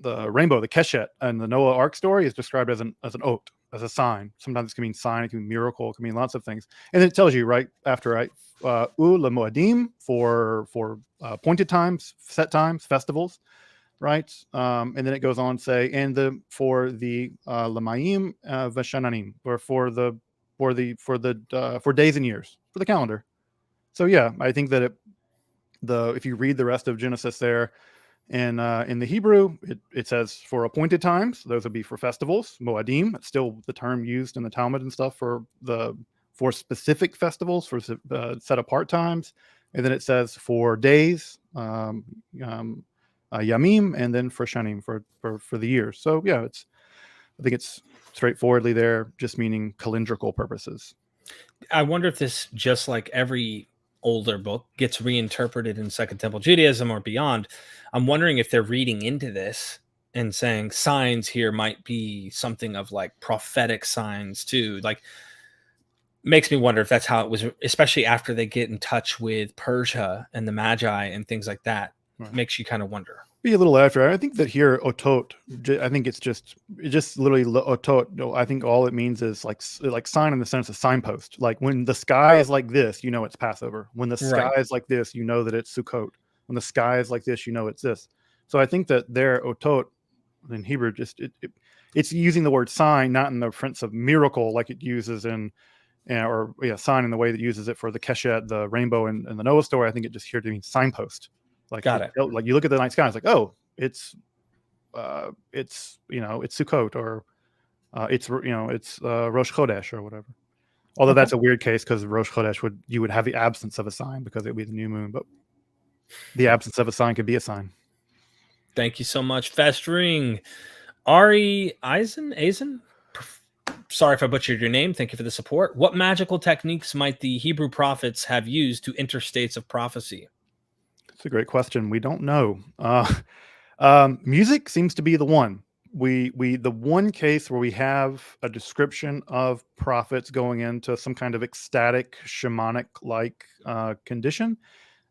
Speaker 2: the rainbow, the Keshet, and the Noah Ark story is described as an ot, as a sign. Sometimes it can mean sign, it can mean miracle, it can mean lots of things. And then it tells you right after, right, moadim for appointed times, set times, festivals, right? And then it goes on to say, and for the lamayim v'shananim, or for days and years, for the calendar. So yeah, I think that if you read the rest of Genesis there, and in the Hebrew, it says for appointed times. Those would be for festivals, moadim. It's still the term used in the Talmud and stuff for specific festivals, for set apart times. And then it says for days, yamim, and then for shanim, for the years. So yeah, I think it's straightforwardly there, just meaning calendrical purposes.
Speaker 1: I wonder if this, just like every older book, gets reinterpreted in Second Temple Judaism or beyond. I'm wondering if they're reading into this and saying signs here might be something of like prophetic signs too. Like Makes me wonder if that's how it was, especially after they get in touch with Persia and the Magi and things like that. Right. Makes you kind of wonder.
Speaker 2: Be a little after. I think that here otot, I think it just literally otot. I think all it means is like sign in the sense of signpost. Like when the sky is like this, you know it's Passover. When the sky is like this, you know that it's Sukkot. When the sky is like this, you know it's this. So I think that their otot in Hebrew it's using the word sign, not in the sense of miracle like it uses in sign in the way that uses it for the Keshet, the rainbow, and the Noah story. I think it just here to mean signpost. Like,
Speaker 1: got it.
Speaker 2: Like you look at the night sky, it's like, oh, it's Sukkot, or it's Rosh Chodesh or whatever. Although that's a weird case because Rosh Chodesh you would have the absence of a sign because it would be the new moon, but the absence of a sign could be a sign.
Speaker 1: Thank you so much, Festering. Ari Eisen. Sorry if I butchered your name. Thank you for the support. What magical techniques might the Hebrew prophets have used to enter states of prophecy?
Speaker 2: It's a great question. We don't know. Music seems to be the one. The one case where we have a description of prophets going into some kind of ecstatic, shamanic like condition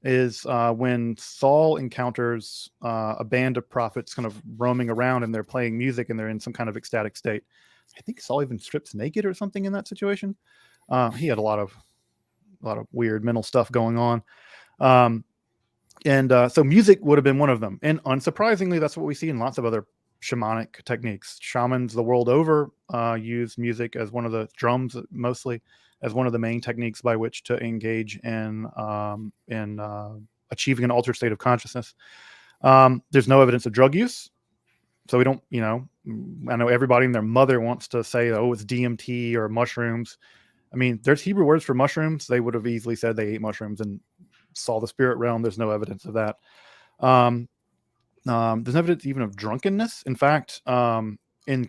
Speaker 2: is when Saul encounters a band of prophets kind of roaming around, and they're playing music and they're in some kind of ecstatic state. I think Saul even strips naked or something in that situation. He had a lot of weird mental stuff going on. So music would have been one of them. And unsurprisingly, that's what we see in lots of other shamanic techniques. Shamans the world over use music as one of the drums, mostly as one of the main techniques by which to engage in achieving an altered state of consciousness. There's no evidence of drug use. So we don't, I know everybody and their mother wants to say, oh, it's DMT or mushrooms. I mean, there's Hebrew words for mushrooms. They would have easily said they ate mushrooms and saw the spirit realm. There's no evidence of that. There's no evidence even of drunkenness. In fact, in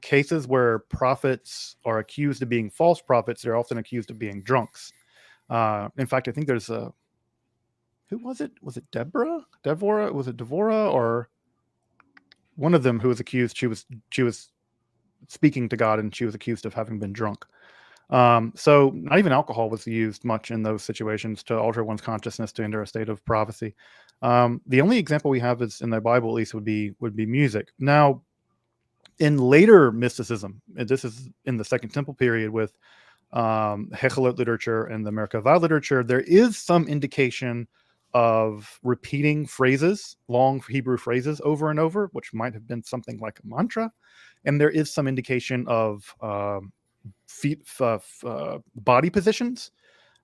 Speaker 2: cases where prophets are accused of being false prophets, they're often accused of being drunks. In fact, I think there's who was it? Was it Deborah? Was it Devorah, or one of them who was accused? She was speaking to God, and she was accused of having been drunk. So not even alcohol was used much in those situations to alter one's consciousness to enter a state of prophecy. The only example we have is in the Bible, at least, would be music. Now, in later mysticism, and this is in the Second Temple period with Hechelot literature and the Merkavah literature, there is some indication of repeating phrases, long Hebrew phrases over and over, which might have been something like a mantra. And there is some indication of body positions.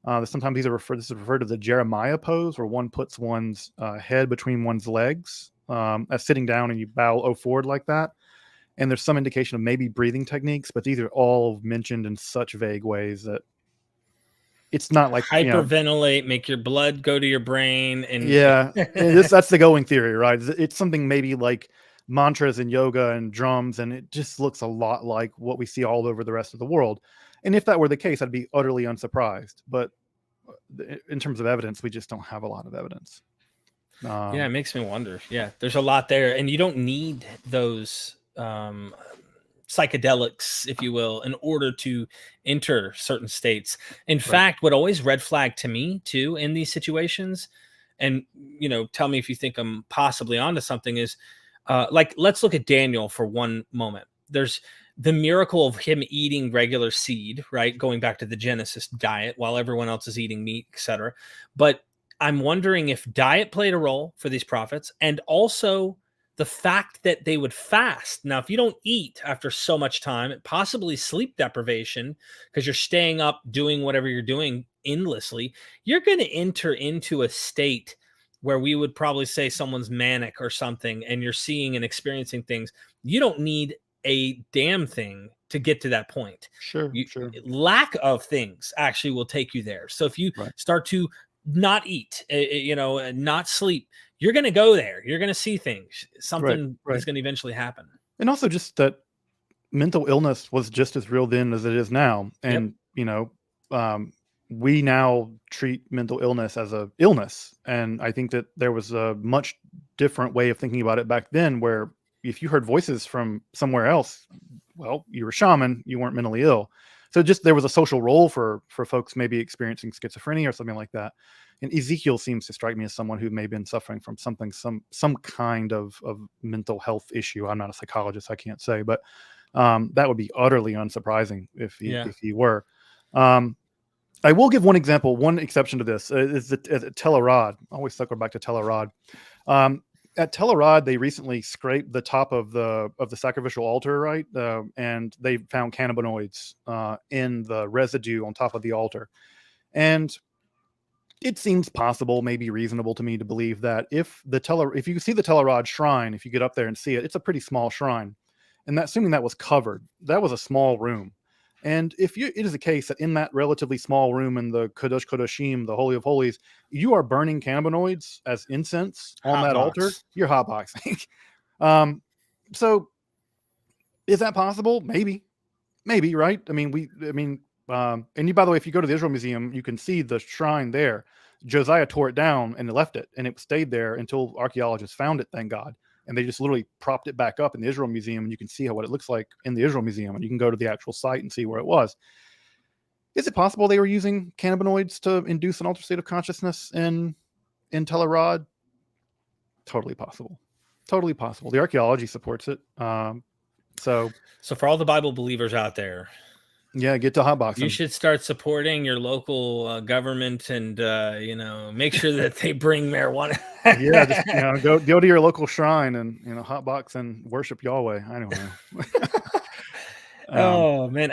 Speaker 2: Sometimes these are referred to the Jeremiah pose, where one puts one's head between one's legs as sitting down, and you bow forward like that. And there's some indication of maybe breathing techniques, but these are all mentioned in such vague ways that it's not like
Speaker 1: hyperventilate, make your blood go to your brain, and
Speaker 2: that's the going theory, right? It's something maybe like mantras and yoga and drums, and it just looks a lot like what we see all over the rest of the world. And if that were the case, I'd be utterly unsurprised. But in terms of evidence, we just don't have a lot of evidence.
Speaker 1: It makes me wonder. Yeah, there's a lot there, and you don't need those psychedelics, if you will, in order to enter certain states. In fact, what always red flag to me too in these situations, and tell me if you think I'm possibly onto something, is like, let's look at Daniel for one moment. There's the miracle of him eating regular seed, right? Going back to the Genesis diet while everyone else is eating meat, etc. But I'm wondering if diet played a role for these prophets, and also the fact that they would fast. Now, if you don't eat after so much time, possibly sleep deprivation, because you're staying up doing whatever you're doing endlessly, you're going to enter into a state where we would probably say someone's manic or something, and you're seeing and experiencing things. You don't need a damn thing to get to that point.
Speaker 2: Sure.
Speaker 1: Lack of things actually will take you there. So if you start to not eat, not sleep, you're going to go there. You're going to see things. Something is going to eventually happen.
Speaker 2: And also just that mental illness was just as real then as it is now. And, we now treat mental illness as a illness. And I think that there was a much different way of thinking about it back then, where if you heard voices from somewhere else, well, you were a shaman, you weren't mentally ill. So just there was a social role for folks maybe experiencing schizophrenia or something like that. And Ezekiel seems to strike me as someone who may have been suffering from some kind of mental health issue. I'm not a psychologist, I can't say, but that would be utterly unsurprising if he were. I will give one example, one exception to this is that at Tel Arad. I always circle back to Tel Arad. At Tel Arad, they recently scraped the top of the sacrificial altar, right? And they found cannabinoids in the residue on top of the altar. And it seems possible, maybe reasonable to me to believe that if you see the Tel Arad shrine, if you get up there and see it, it's a pretty small shrine. And assuming that was covered, that was a small room. And it is a case that in that relatively small room in the Kodesh Kodashim, the Holy of Holies, you are burning cannabinoids as incense on that altar, you're hotboxing. So is that possible? Maybe, right? I mean, and by the way, if you go to the Israel Museum, you can see the shrine there. Josiah tore it down and left it, and it stayed there until archaeologists found it, thank God. And they just literally propped it back up in the Israel Museum, and you can see what it looks like in the Israel Museum, and you can go to the actual site and see where it was. Is it possible they were using cannabinoids to induce an altered state of consciousness in Tel Arad? Totally possible. Totally possible. The archaeology supports it. So
Speaker 1: for all the Bible believers out there,
Speaker 2: yeah, get to hotboxing.
Speaker 1: You should start supporting your local government and make sure that they bring marijuana.
Speaker 2: Yeah, just go to your local shrine and hotbox and worship Yahweh. I don't know.
Speaker 1: Oh man,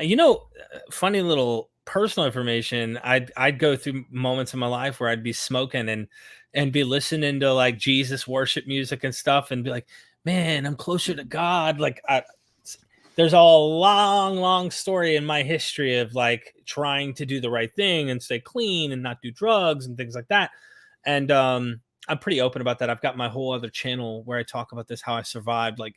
Speaker 1: funny little personal information. I'd go through moments in my life where I'd be smoking and be listening to like Jesus worship music and stuff, and be like, man, I'm closer to God. Like there's a long story in my history of like trying to do the right thing and stay clean and not do drugs and things like that. And I'm pretty open about that. I've got my whole other channel where I talk about this, how I survived like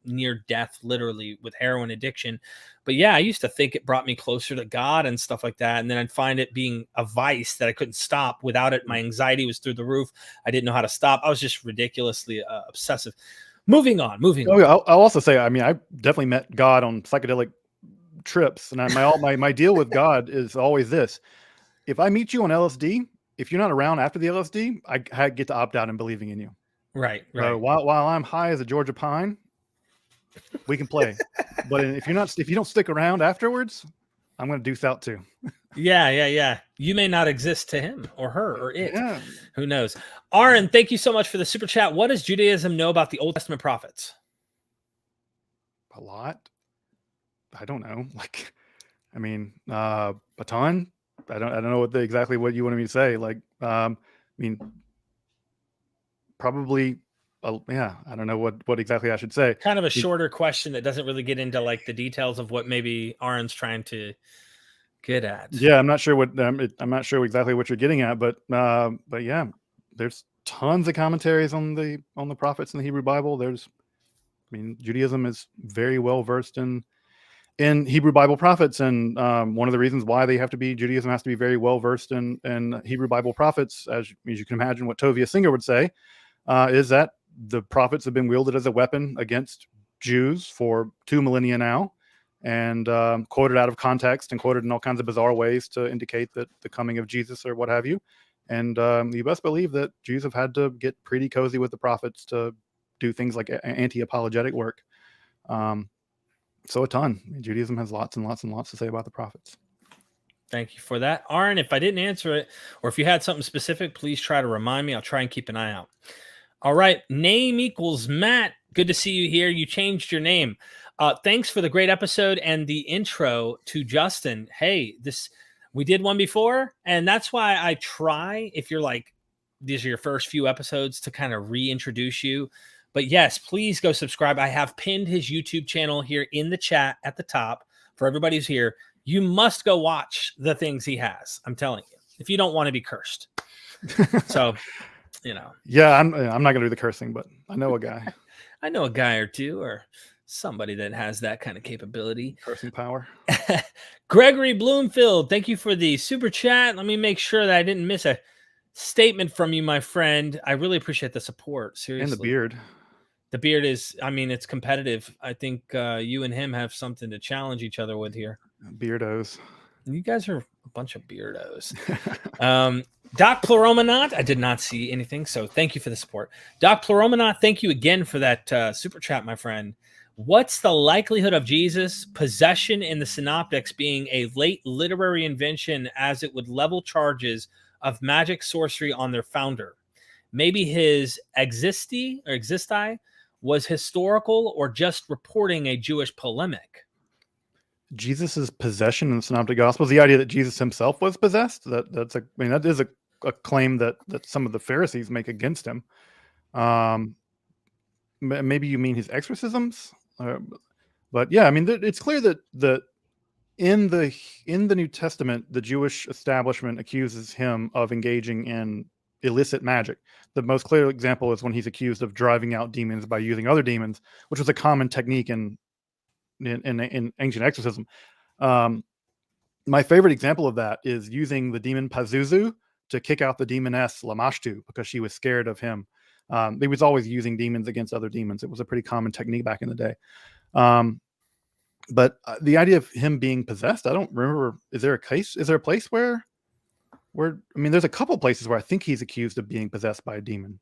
Speaker 1: near death, literally, with heroin addiction. But yeah, I used to think it brought me closer to God and stuff like that. And then I'd find it being a vice that I couldn't stop. Without it, my anxiety was through the roof. I didn't know how to stop. I was just ridiculously obsessive. Moving on.
Speaker 2: Yeah, I'll also say, I mean, I definitely met God on psychedelic trips, and my deal with God is always this: if I meet you on LSD, if you're not around after the LSD, I get to opt out in believing in you.
Speaker 1: Right.
Speaker 2: While I'm high as a Georgia pine, we can play, but if you don't stick around afterwards, I'm going to deuce out too.
Speaker 1: Yeah. You may not exist to him or her or it.
Speaker 2: Yeah.
Speaker 1: Who knows? Aaron, thank you so much for the super chat. What does Judaism know about the Old Testament prophets?
Speaker 2: A lot. I don't know. Like, I mean, a ton. I don't know exactly what you wanted me to say. Like, I mean, probably. Yeah, I don't know what exactly I should say.
Speaker 1: Kind of a shorter question that doesn't really get into like the details of what maybe Aaron's trying to get at.
Speaker 2: Yeah, I'm not sure I'm not sure exactly what you're getting at, but yeah, there's tons of commentaries on the prophets in the Hebrew Bible. Judaism is very well versed in Hebrew Bible prophets, and one of the reasons why Judaism has to be very well versed in Hebrew Bible prophets, as you can imagine, what Tovia Singer would say, is that the prophets have been wielded as a weapon against Jews for 2 millennia now, and quoted out of context and quoted in all kinds of bizarre ways to indicate that the coming of Jesus or what have you. And you best believe that Jews have had to get pretty cozy with the prophets to do things like anti-apologetic work. So a ton. Judaism has lots and lots and lots to say about the prophets.
Speaker 1: Thank you for that. Aaron, if I didn't answer it, or if you had something specific, please try to remind me. I'll try and keep an eye out. All right. Name equals Matt. Good to see you here. You changed your name. Thanks for the great episode and the intro to Justin. Hey, we did one before, and that's why I try, if you're like, these are your first few episodes, to kind of reintroduce you. But yes, please go subscribe. I have pinned his YouTube channel here in the chat at the top for everybody who's here. You must go watch the things he has. I'm telling you, if you don't want to be cursed. So,
Speaker 2: Yeah, I'm not going to do the cursing, but I know a guy.
Speaker 1: I know a guy or two, or somebody that has that kind of capability.
Speaker 2: Cursing power.
Speaker 1: Gregory Bloomfield, thank you for the super chat. Let me make sure that I didn't miss a statement from you, my friend. I really appreciate the support. Seriously.
Speaker 2: And the beard.
Speaker 1: The beard is, it's competitive. I think you and him have something to challenge each other with here.
Speaker 2: Beardos.
Speaker 1: You guys are a bunch of beardos. Doc Pleuromonaut, I did not see anything, so thank you for the support. Doc Pleuromonaut, thank you again for that super chat, my friend. What's the likelihood of Jesus' possession in the Synoptics being a late literary invention, as it would level charges of magic sorcery on their founder? Maybe his existi was historical or just reporting a Jewish polemic.
Speaker 2: Jesus's possession in the Synoptic Gospels, the idea that Jesus himself was possessed, that is a claim that some of the Pharisees make against him. Maybe you mean his exorcisms, but yeah, I mean, it's clear that in the New Testament, the Jewish establishment accuses him of engaging in illicit magic. The most clear example is when he's accused of driving out demons by using other demons, which was a common technique in ancient exorcism. My favorite example of that is using the demon Pazuzu to kick out the demoness Lamashtu because she was scared of him. He was always using demons against other demons. It was a pretty common technique back in the day. But the idea of him being possessed, I don't remember. Is there a place where I mean, there's a couple places where I think he's accused of being possessed by a demon.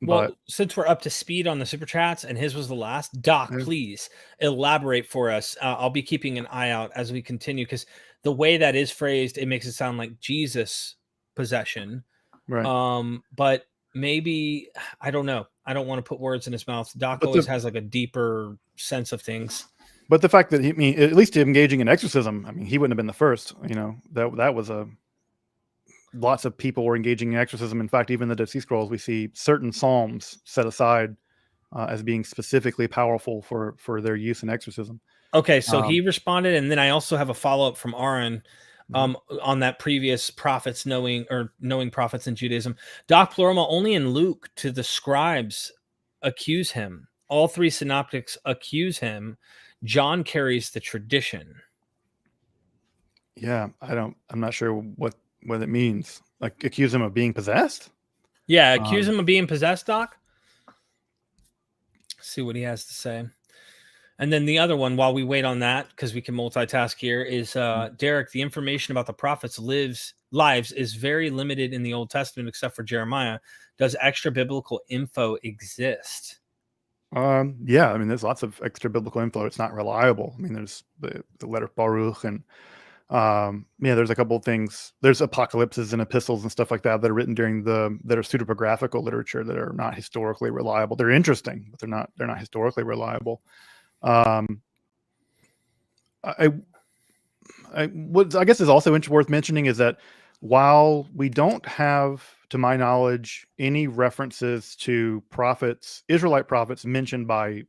Speaker 1: Well, since we're up to speed on the super chats and his was the last, Doc, please elaborate for us. I'll be keeping an eye out as we continue, because the way that is phrased, it makes it sound like Jesus' possession.
Speaker 2: Right.
Speaker 1: But maybe, I don't know. I don't want to put words in his mouth. Doc always has like a deeper sense of things.
Speaker 2: But the fact that at least engaging in exorcism, I mean, he wouldn't have been the first. You know, that was lots of people were engaging in exorcism. In fact, even the Dead Sea Scrolls, we see certain psalms set aside as being specifically powerful for their use in exorcism.
Speaker 1: Okay, so he responded, and then I also have a follow-up from Aaron on that previous prophets knowing prophets in Judaism. Doc Plurima, only in Luke do the scribes accuse him. All three synoptics accuse him. John carries the tradition.
Speaker 2: Yeah, I'm not sure what it means. Like, accuse him of being possessed?
Speaker 1: Yeah, accuse him of being possessed, Doc. See what he has to say. And then the other one, while we wait on that, because we can multitask here, is Derek, the information about the prophets' lives is very limited in the Old Testament, except for Jeremiah. Does extra biblical info exist?
Speaker 2: Yeah, I mean, there's lots of extra biblical info. It's not reliable. I mean, there's the letter of Baruch, and there's a couple of things. There's apocalypses and epistles and stuff like that that are written that are pseudepigraphical literature that are not historically reliable. They're interesting, but they're not historically reliable. I guess is also worth mentioning is that while we don't have, to my knowledge, any references to Israelite prophets mentioned by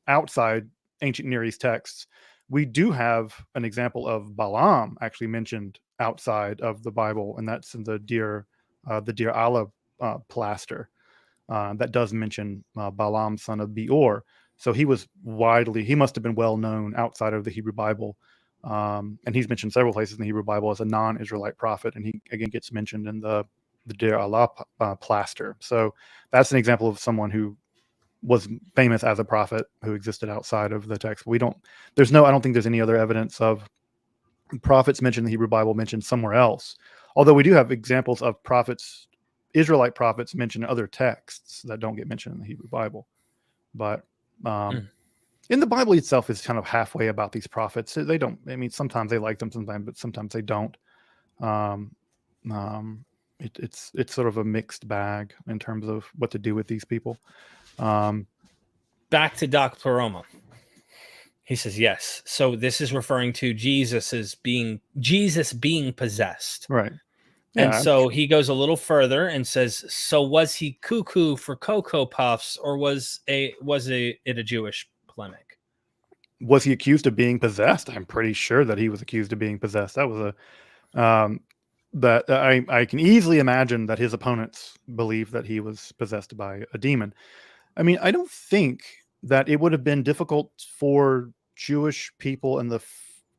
Speaker 2: outside ancient Near East texts, we do have an example of Balaam actually mentioned outside of the Bible, and that's in the Deir Allah plaster that does mention Balaam, son of Beor. So he must have been well known outside of the Hebrew Bible. And he's mentioned several places in the Hebrew Bible as a non-Israelite prophet. And he again gets mentioned in the Deir Allah plaster. So that's an example of someone who was famous as a prophet who existed outside of the text. I don't think there's any other evidence of prophets mentioned in the Hebrew Bible mentioned somewhere else. Although we do have examples of Israelite prophets mentioned in other texts that don't get mentioned in the Hebrew Bible. But in the Bible itself is kind of halfway about these prophets. They don't, I mean, sometimes they like them, but sometimes they don't. It's sort of a mixed bag in terms of what to do with these people.
Speaker 1: Back to Doc Pluroma. He says, yes. So this is referring to Jesus being possessed.
Speaker 2: Right.
Speaker 1: Yeah, and so he goes a little further and says, so was he cuckoo for Cocoa Puffs, or was it a Jewish polemic?
Speaker 2: Was he accused of being possessed? I'm pretty sure that he was accused of being possessed. That was I can easily imagine that his opponents believed that he was possessed by a demon. I mean, I don't think that it would have been difficult for Jewish people in the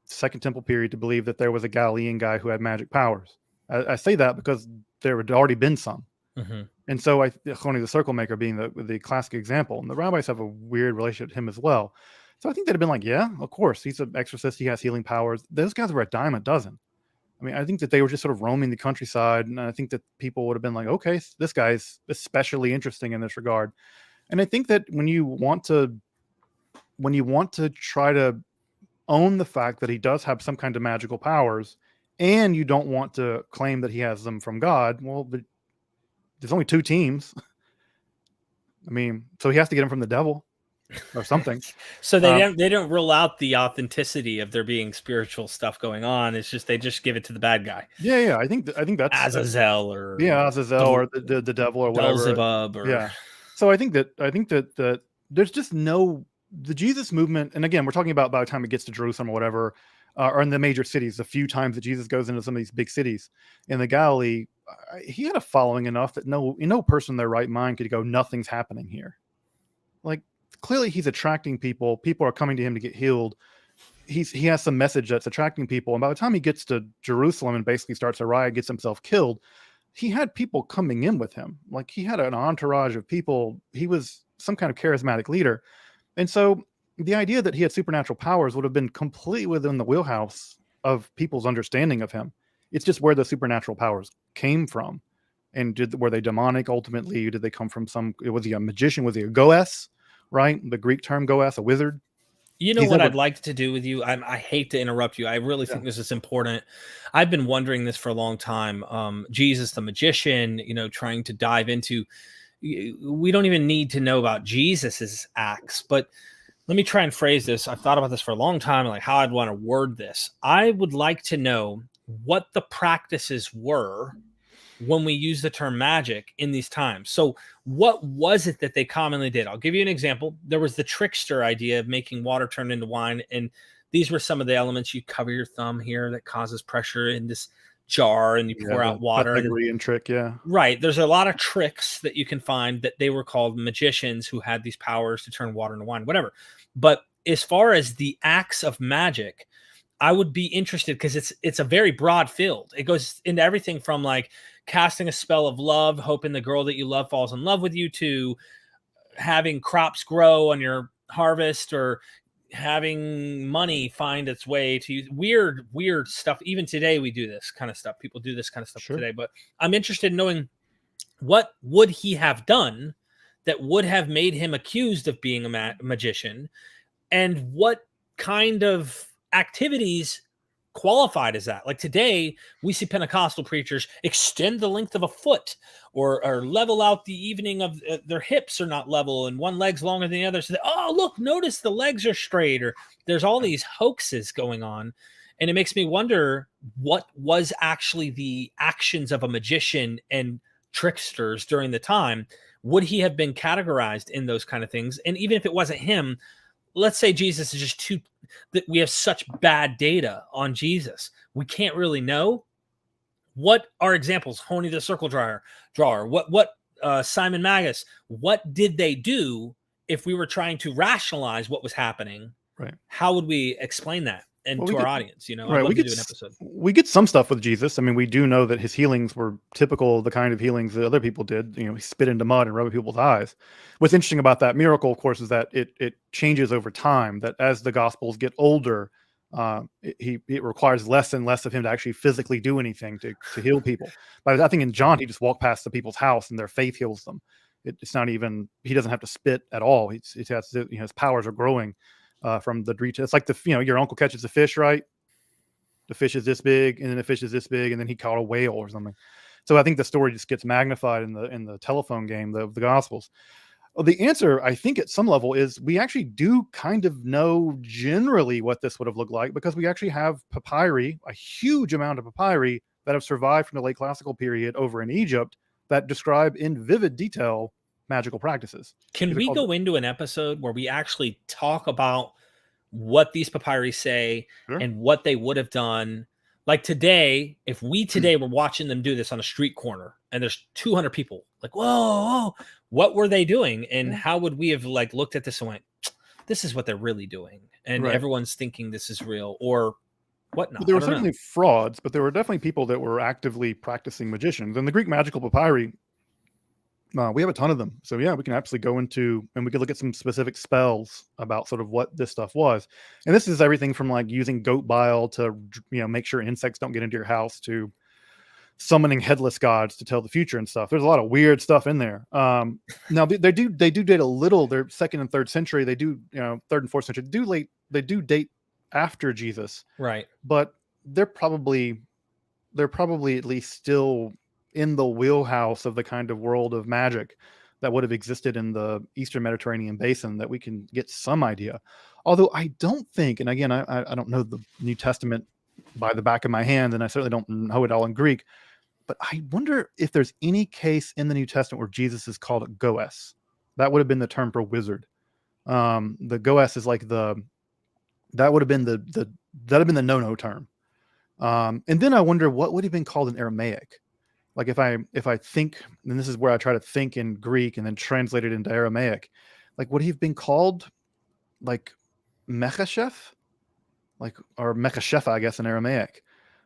Speaker 2: Second Temple period to believe that there was a Galilean guy who had magic powers. I say that because there had already been some.
Speaker 1: Mm-hmm.
Speaker 2: And so Choni the Circle Maker being the classic example, and the rabbis have a weird relationship with him as well. So I think they'd have been like, yeah, of course, he's an exorcist. He has healing powers. Those guys were a dime a dozen. I mean, I think that they were just sort of roaming the countryside. And I think that people would have been like, okay, this guy's especially interesting in this regard. And I think that when you want to try to own the fact that he does have some kind of magical powers, and you don't want to claim that he has them from God, well, there's only two teams. I mean, so he has to get them from the devil or something.
Speaker 1: So they don't rule out the authenticity of there being spiritual stuff going on. It's just they just give it to the bad guy.
Speaker 2: Yeah. I think that's
Speaker 1: Azazel or
Speaker 2: the devil or whatever.
Speaker 1: Beelzebub or
Speaker 2: yeah. So I think that there's just no the Jesus movement, and again, we're talking about by the time it gets to Jerusalem or whatever, or in the major cities, the few times that Jesus goes into some of these big cities in the Galilee, he had a following enough that no person in their right mind could go, nothing's happening here. Like, clearly he's attracting people. People are coming to him to get healed. He has some message that's attracting people. And by the time he gets to Jerusalem and basically starts a riot, gets himself killed, he had people coming in with him. Like, he had an entourage of people. He was some kind of charismatic leader. And so the idea that he had supernatural powers would have been completely within the wheelhouse of people's understanding of him. It's just where the supernatural powers came from. And were they demonic ultimately? Did they come from was he a magician? Was he a goes, right? The Greek term goes, a wizard.
Speaker 1: You know what I'd like to do with you? I hate to interrupt you. I really think this is important. I've been wondering this for a long time. Jesus, the magician, trying to dive into, we don't even need to know about Jesus's acts, but let me try and phrase this. I've thought about this for a long time, like how I'd want to word this. I would like to know what the practices were when we use the term magic in these times. So what was it that they commonly did? I'll give you an example. There was the trickster idea of making water turn into wine. And these were some of the elements. You cover your thumb here that causes pressure in this jar and you pour out water.
Speaker 2: And trick, yeah.
Speaker 1: Right. There's a lot of tricks that you can find that they were called magicians who had these powers to turn water into wine, whatever. But as far as the acts of magic, I would be interested because it's a very broad field. It goes into everything from like casting a spell of love, hoping the girl that you love falls in love with you, to having crops grow on your harvest, or having money find its way to you. Weird stuff. Even today we do this kind of stuff. People do this kind of stuff today. But I'm interested in knowing, what would he have done that would have made him accused of being a magician, and what kind of activities qualified as that. Like today, we see Pentecostal preachers extend the length of a foot, or level out the evening of their hips are not level and one leg's longer than the other. So look, notice the legs are straight, or there's all these hoaxes going on. And it makes me wonder, what was actually the actions of a magician and tricksters during the time? Would he have been categorized in those kind of things? And even if it wasn't him, let's say Jesus is just that we have such bad data on Jesus, we can't really know. What are examples? Honi the circle drawer. What Simon Magus? What did they do? If we were trying to rationalize what was happening,
Speaker 2: right?
Speaker 1: How would we explain that to our audience? I'd
Speaker 2: love
Speaker 1: to do an episode.
Speaker 2: We get some stuff with Jesus. I mean, we do know that his healings were typical of the kind of healings that other people did. He spit into mud and rubbed people's eyes. What's interesting about that miracle, of course, is that it changes over time. That as the Gospels get older, it requires less and less of him to actually physically do anything to heal people. But I think in John, he just walked past the people's house and their faith heals them. It's not even, he doesn't have to spit at all. His powers are growing from the reach. It's like your uncle catches a fish, right? The fish is this big, and then the fish is this big, and then he caught a whale or something. So I think the story just gets magnified in the telephone game of the Gospels. Well, the answer, I think, at some level is we actually do kind of know generally what this would have looked like, because we actually have papyri, a huge amount of papyri that have survived from the late classical period over in Egypt that describe in vivid detail magical practices.
Speaker 1: Can we go into an episode where we actually talk about what these papyri say and what they would have done? Like today, if we today were watching them do this on a street corner and there's 200 people, like, whoa, what were they doing? And how would we have looked at this and went, this is what they're really doing? And everyone's thinking this is real, or whatnot.
Speaker 2: There were certainly frauds, but there were definitely people that were actively practicing magicians. And the Greek magical papyri, We have a ton of them. So yeah, we can absolutely go into, and we could look at some specific spells about sort of what this stuff was. And this is everything from like using goat bile to, make sure insects don't get into your house, to summoning headless gods to tell the future and stuff. There's a lot of weird stuff in there. Now they do date a little. They're 2nd and 3rd century. They do, 3rd and 4th century. They do date after Jesus,
Speaker 1: right?
Speaker 2: But they're probably at least still in the wheelhouse of the kind of world of magic that would have existed in the Eastern Mediterranean basin that we can get some idea. Although I don't think, and again, I don't know the New Testament by the back of my hand, and I certainly don't know it all in Greek, but I wonder if there's any case in the New Testament where Jesus is called a goes. That would have been the term for wizard. The goes is like that would have been the no-no term. And then I wonder what would have been called in Aramaic. Like if I think, and this is where I try to think in Greek and then translate it into Aramaic, like would he have been called like Mechasheph, or Mechashepha, I guess, in Aramaic,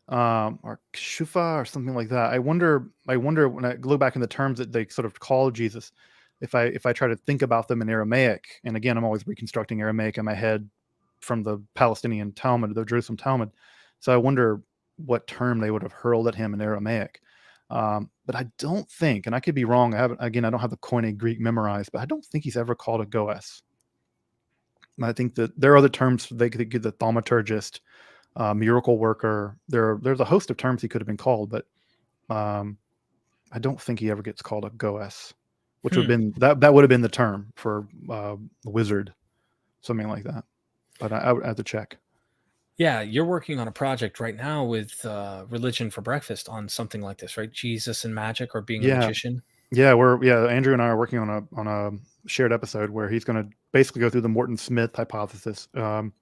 Speaker 2: or Shufa or something like that. I wonder when I go back in the terms that they sort of call Jesus, if I try to think about them in Aramaic, and again, I'm always reconstructing Aramaic in my head from the Palestinian Talmud, the Jerusalem Talmud. So I wonder what term they would have hurled at him in Aramaic. But I don't think, and I could be wrong. I don't have the Koine Greek memorized, but I don't think he's ever called a goes. I think that there are other terms they could give, the thaumaturgist, miracle worker. There's a host of terms he could have been called, but I don't think he ever gets called a goes, which would have been that would have been the term for wizard, something like that. But I would have to check.
Speaker 1: Yeah, you're working on a project right now with Religion for Breakfast on something like this, right? Jesus and magic, or being a magician.
Speaker 2: Yeah, Andrew and I are working on a shared episode where he's going to basically go through the Morton Smith hypothesis. And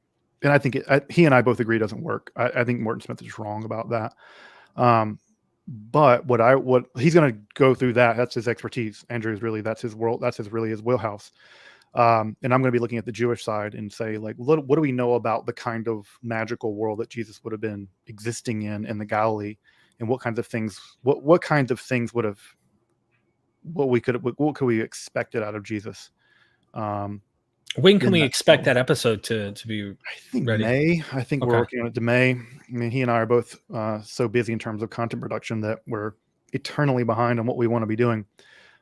Speaker 2: I think he and I both agree it doesn't work. I think Morton Smith is wrong about that. But what he's going to go through that's his expertise. Andrew is really, that's his world. That's really his wheelhouse. And I'm going to be looking at the Jewish side and say, like, what do we know about the kind of magical world that Jesus would have been existing in the Galilee, and what kinds of things, what kinds of things would have, what could we expected out of Jesus?
Speaker 1: When can we expect that episode to be?
Speaker 2: I think
Speaker 1: ready?
Speaker 2: May. I think we're working on it to May. I mean, he and I are both so busy in terms of content production that we're eternally behind on what we want to be doing.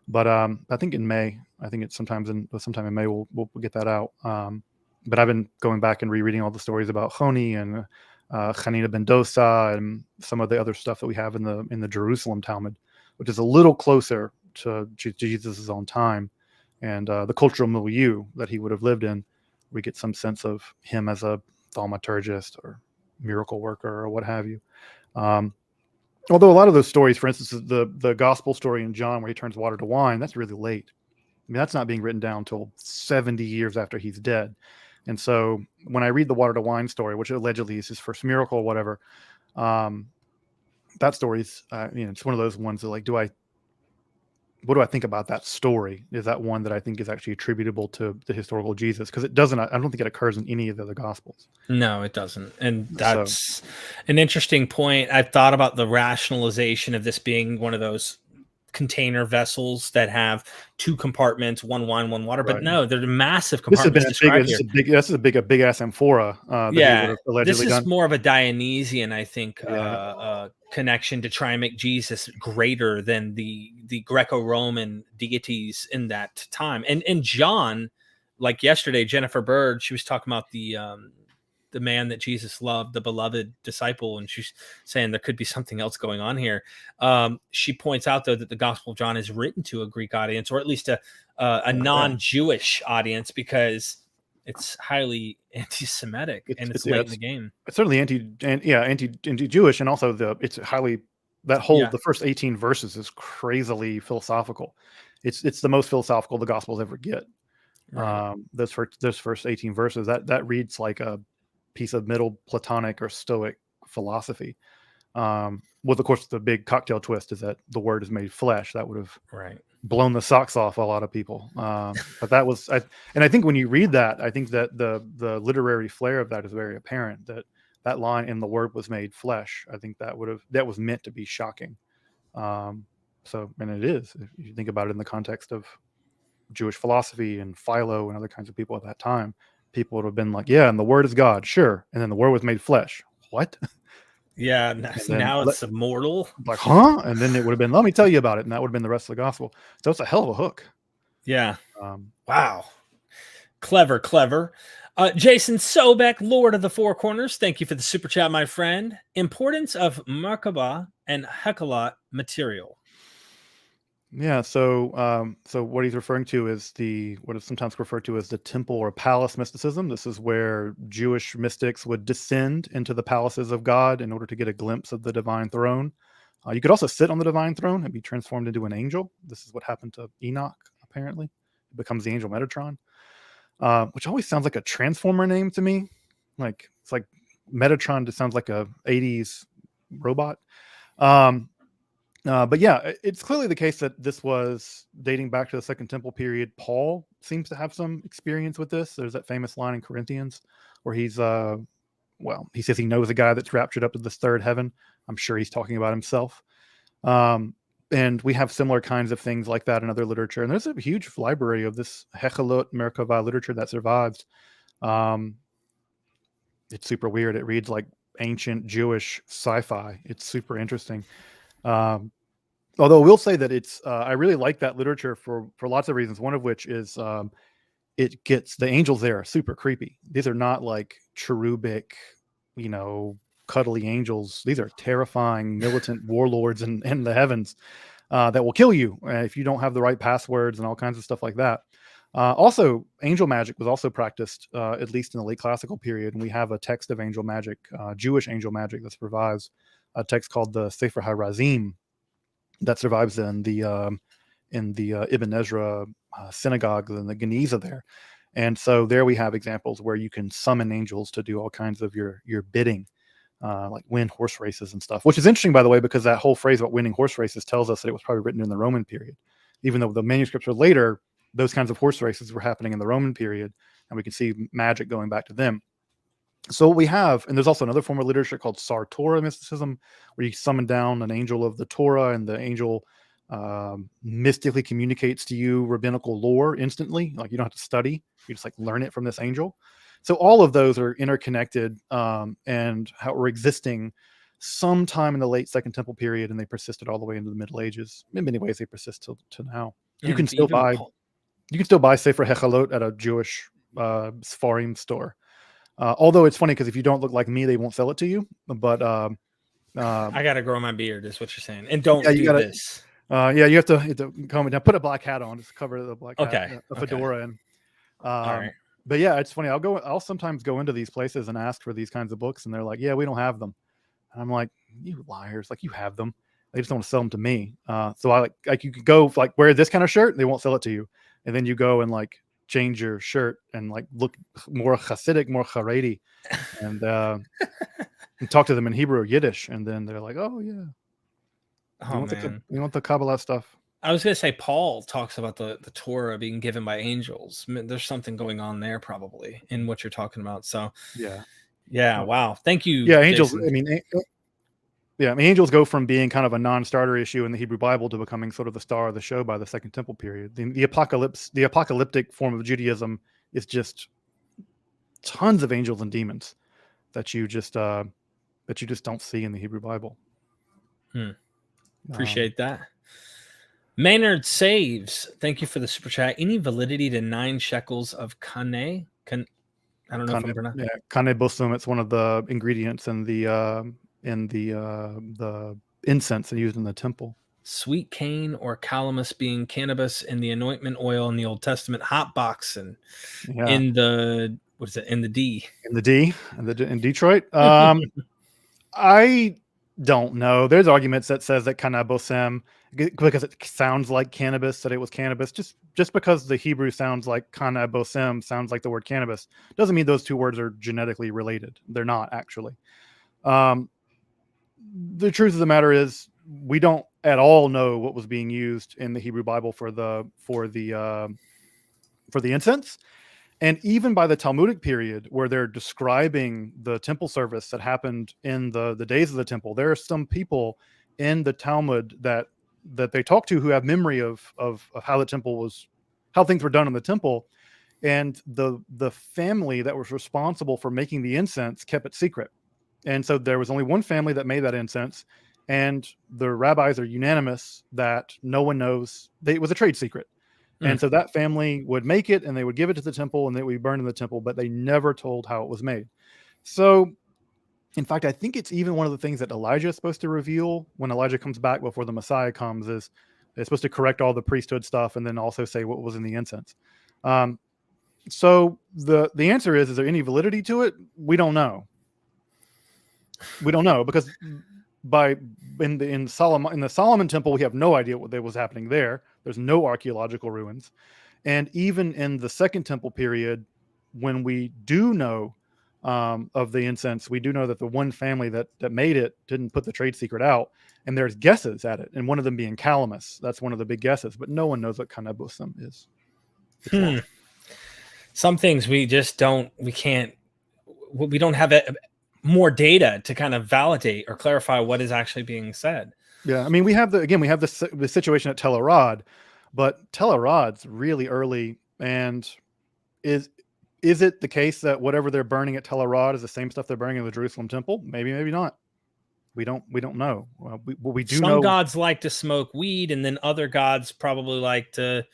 Speaker 2: But I think in May, I think it's sometime in May we'll get that out. But I've been going back and rereading all the stories about Choni and Chanina ben Dosa and some of the other stuff that we have in the Jerusalem Talmud, which is a little closer to Jesus' own time and the cultural milieu that he would have lived in. We get some sense of him as a thaumaturgist or miracle worker or what have you. Although a lot of those stories, for instance, the gospel story in John where he turns water to wine, that's really late. I mean, that's not being written down until 70 years after he's dead. And so when I read the water to wine story, which allegedly is his first miracle or whatever, that story's, it's one of those ones that, like, what do I think about that story? Is that one that I think is actually attributable to the historical Jesus? Because it doesn't, I don't think it occurs in any of the other gospels.
Speaker 1: No, it doesn't. And that's an interesting point. I've thought about the rationalization of this being one of those container vessels that have two compartments, one wine, one water, but no, they're massive compartments.
Speaker 2: This is a big ass amphora.
Speaker 1: This is more of a Dionysian, I think, connection to try and make Jesus greater than the Greco-Roman deities in that time. And John, like yesterday, Jennifer Bird, she was talking about the man that Jesus loved, the beloved disciple, and she's saying there could be something else going on here. She points out, though, that the Gospel of John is written to a Greek audience, or at least a non-Jewish audience, because it's highly anti-Semitic and it's late in the game.
Speaker 2: It's certainly anti-Jewish, and also it's highly the first 18 verses is crazily philosophical. It's the most philosophical the Gospels ever get. Right. Those first 18 verses that reads like a piece of middle Platonic or Stoic philosophy. With, of course, the big cocktail twist is that the word is made flesh. That would have blown the socks off a lot of people. But that was, and I think when you read that, I think that the literary flair of that is very apparent. That line, "and the word was made flesh," I think that was meant to be shocking. So, and it is, if you think about it in the context of Jewish philosophy and Philo and other kinds of people at that time, people would have been like, yeah, and the word is God, sure. And then the word was made flesh. What?
Speaker 1: Yeah, now it's immortal.
Speaker 2: Like, huh? And then it would have been, let me tell you about it. And that would have been the rest of the gospel. So it's a hell of a hook.
Speaker 1: Yeah. Wow. Clever. Jason Sobek, Lord of the Four Corners, thank you for the super chat, my friend. Importance of Merkabah and Hekalah material.
Speaker 2: Yeah, so what he's referring to is what is sometimes referred to as the temple or palace mysticism. This is where Jewish mystics would descend into the palaces of God in order to get a glimpse of the divine throne. You could also sit on the divine throne and be transformed into an angel. This is what happened to Enoch, apparently. It becomes the angel Metatron, which always sounds like a Transformer name to me. Like, it's like Metatron just sounds like a 80s robot. But yeah, it's clearly the case that this was dating back to the Second Temple period. Paul seems to have some experience with this. There's that famous line in Corinthians where he says he knows a guy that's raptured up to this third heaven. I'm sure he's talking about himself. And we have similar kinds of things like that in other literature. And there's a huge library of this Hechalot Merkavah literature that survives. It's super weird. It reads like ancient Jewish sci-fi. It's super interesting. Although I will say that it's I really like that literature for lots of reasons. One of which is it gets the angels there are super creepy. These are not like cherubic, cuddly angels. These are terrifying militant warlords in the heavens that will kill you if you don't have the right passwords and all kinds of stuff like that. Also, angel magic was also practiced, at least in the late classical period. And we have a text of angel magic, Jewish angel magic, that survives, a text called the Sefer HaRazim, that survives in the Ibn Ezra synagogue in the Geniza there. And so there we have examples where you can summon angels to do all kinds of your bidding, like win horse races and stuff, which is interesting, by the way, because that whole phrase about winning horse races tells us that it was probably written in the Roman period, even though the manuscripts are later. Those kinds of horse races were happening in the Roman period, and we can see magic going back to them. So what we have, and there's also another form of literature called Sar Torah mysticism, where you summon down an angel of the Torah, and the angel mystically communicates to you rabbinical lore instantly. Like, you don't have to study, you just like learn it from this angel. So all of those are interconnected, and how we're existing sometime in the late Second Temple period, and they persisted all the way into the Middle Ages. In many ways, they persist to now. You can still buy Sefer Hechalot at a Jewish Sfarim store. Although it's funny because if you don't look like me, they won't sell it to you. But I
Speaker 1: gotta grow my beard, is what you're saying, and don't do this.
Speaker 2: You have to calm it down. Put a black hat on, just cover the black hat, a fedora, and
Speaker 1: all right.
Speaker 2: But yeah, it's funny. I'll sometimes go into these places and ask for these kinds of books, and they're like, "Yeah, we don't have them." And I'm like, "You liars! Like, you have them. They just don't want to sell them to me." So I like you could go like wear this kind of shirt, they won't sell it to you, and then you go and like change your shirt and like look more Hasidic, more Haredi, and talk to them in Hebrew or Yiddish, and then they're like, "Oh yeah, we want the Kabbalah stuff."
Speaker 1: I was gonna say Paul talks about the Torah being given by angels. There's something going on there probably in what you're talking about. So yeah. Wow, thank you.
Speaker 2: Yeah, angels. Jason. Angels go from being kind of a non-starter issue in the Hebrew Bible to becoming sort of the star of the show by the Second Temple period. The apocalyptic form of Judaism is just tons of angels and demons that you just don't see in the Hebrew Bible.
Speaker 1: Appreciate that. Maynard Saves, thank you for the super chat. Any validity to 9 shekels of kane? I don't know if I'm pronouncing.
Speaker 2: Yeah, Cannabis. It's one of the ingredients in the incense used in the temple.
Speaker 1: Sweet cane or calamus being cannabis in the anointment oil in the Old Testament hot box, and in the
Speaker 2: in Detroit. I don't know. There's arguments that says that cannabosem, because it sounds like cannabis, that it was cannabis. Just because the Hebrew sounds like cannabosem sounds like the word cannabis doesn't mean those two words are genetically related. They're not actually. The truth of the matter is we don't at all know what was being used in the Hebrew Bible for the incense. And even by the Talmudic period, where they're describing the temple service that happened in the days of the temple, there are some people in the Talmud that they talk to who have memory of how the temple was, how things were done in the temple, and the family that was responsible for making the incense kept it secret. And so there was only one family that made that incense, and the rabbis are unanimous that no one knows. It was a trade secret. And so that family would make it and they would give it to the temple and it would be burned in the temple, but they never told how it was made. So, in fact, I think it's even one of the things that Elijah is supposed to reveal when Elijah comes back before the Messiah comes, is it's supposed to correct all the priesthood stuff and then also say what was in the incense. So the answer is there any validity to it? We don't know. We don't know, because in the Solomon temple, we have no idea what was happening there. There's no archaeological ruins. And even in the second temple period, when we do know of the incense, we do know that the one family that made it didn't put the trade secret out, and there's guesses at it, and one of them being Calamus. That's one of the big guesses, but no one knows what Cannabis is.
Speaker 1: Some things we just don't, we don't have more data to kind of validate or clarify what is actually being said.
Speaker 2: Yeah, I mean, we have the situation at Tel Arad, but Tel Arad's really early, and is it the case that whatever they're burning at Tel Arad is the same stuff they're burning in the Jerusalem temple? Maybe, maybe not. We don't know. We do know
Speaker 1: some gods like to smoke weed, and then other gods probably like to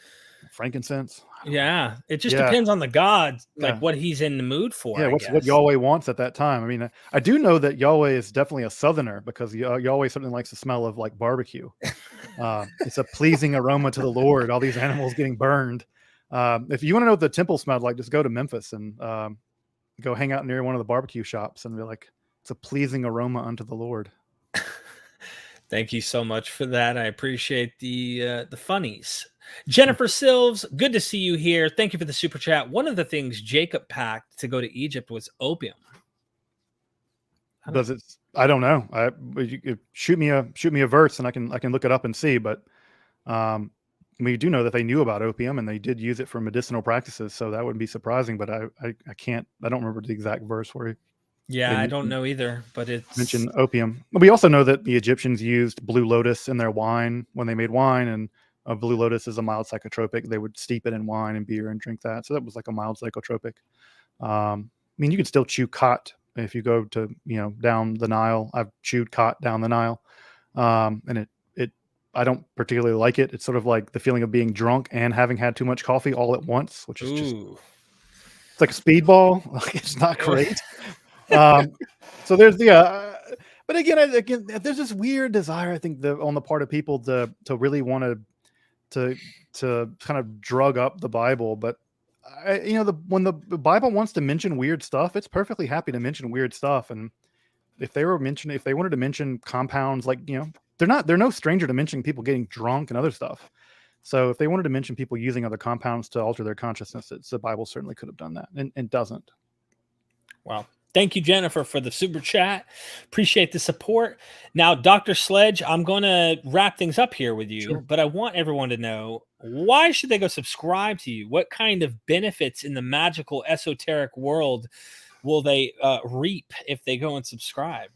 Speaker 2: frankincense.
Speaker 1: Yeah, it just depends on the god, like what he's in the mood for.
Speaker 2: Yeah, what Yahweh wants at that time. I mean, I do know that Yahweh is definitely a southerner, because Yahweh certainly likes the smell of like barbecue. It's a pleasing aroma to the Lord, all these animals getting burned. If you want to know what the temple smelled like, just go to Memphis and go hang out near one of the barbecue shops and be like, it's a pleasing aroma unto the Lord.
Speaker 1: Thank you so much for that. I appreciate the funnies. Jennifer Silves, good to see you here. Thank you for the super chat. One of the things Jacob packed to go to Egypt was opium.
Speaker 2: Does it? I don't know. Shoot me a verse and I can look it up and see. But we do know that they knew about opium and they did use it for medicinal practices. So that wouldn't be surprising. But I don't remember the exact verse where he.
Speaker 1: Yeah, I don't know either, but it's
Speaker 2: mentioned opium. But we also know that the Egyptians used blue lotus in their wine when they made wine, and blue lotus is a mild psychotropic. They would steep it in wine and beer and drink that. So that was like a mild psychotropic. I mean, you could still chew khat if you go to, down the Nile. I've chewed khat down the Nile. And I don't particularly like it. It's sort of like the feeling of being drunk and having had too much coffee all at once, which is it's like a speedball. It's not great. So there's but again, there's this weird desire, I think, on the part of people to really want to kind of drug up the Bible. But when the Bible wants to mention weird stuff, it's perfectly happy to mention weird stuff. And if they wanted to mention compounds, like, they're no stranger to mentioning people getting drunk and other stuff. So if they wanted to mention people using other compounds to alter their consciousness, the Bible certainly could have done that, and doesn't.
Speaker 1: Wow. Thank you, Jennifer, for the super chat. Appreciate the support. Now, Dr. Sledge, I'm going to wrap things up here with you, but I want everyone to know, why should they go subscribe to you? What kind of benefits in the magical, esoteric world will they reap if they go and subscribe?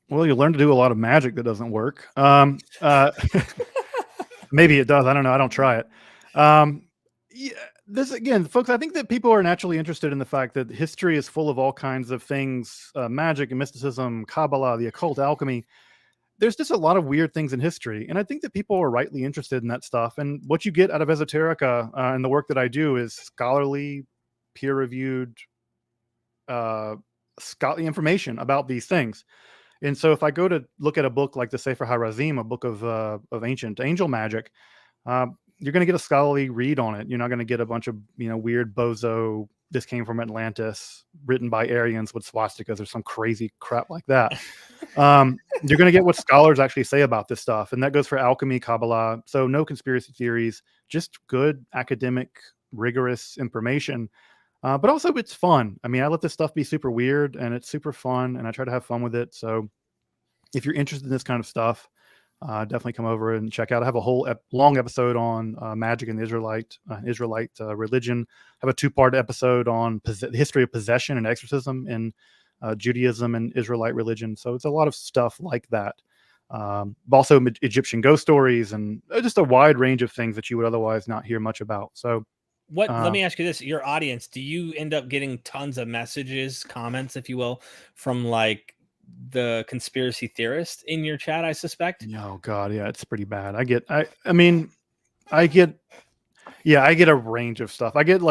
Speaker 2: Well, you learn to do a lot of magic that doesn't work. Maybe it does. I don't know. I don't try it. This again, folks, I think that people are naturally interested in the fact that history is full of all kinds of things, magic and mysticism, Kabbalah, the occult, alchemy. There's just a lot of weird things in history. And I think that people are rightly interested in that stuff. And what you get out of Esoterica and the work that I do is scholarly, peer-reviewed, scholarly information about these things. And so if I go to look at a book like the Sefer HaRazim, a book of ancient angel magic, you're going to get a scholarly read on it. You're not going to get a bunch of, weird bozo, this came from Atlantis, written by Aryans with swastikas or some crazy crap like that. You're going to get what scholars actually say about this stuff. And that goes for alchemy, Kabbalah. So no conspiracy theories, just good academic, rigorous information. But also it's fun. I mean, I let this stuff be super weird and it's super fun and I try to have fun with it. So if you're interested in this kind of stuff, definitely come over and check out. I have a whole long episode on magic and Israelite religion. I have a 2-part episode on the history of possession and exorcism in Judaism and Israelite religion. So it's a lot of stuff like that. Also Egyptian ghost stories, and just a wide range of things that you would otherwise not hear much about. So
Speaker 1: let me ask you this, your audience, do you end up getting tons of messages, comments, if you will, from like the conspiracy theorists in your chat, I suspect?
Speaker 2: Oh God, yeah, it's pretty bad. I get a range of stuff. I get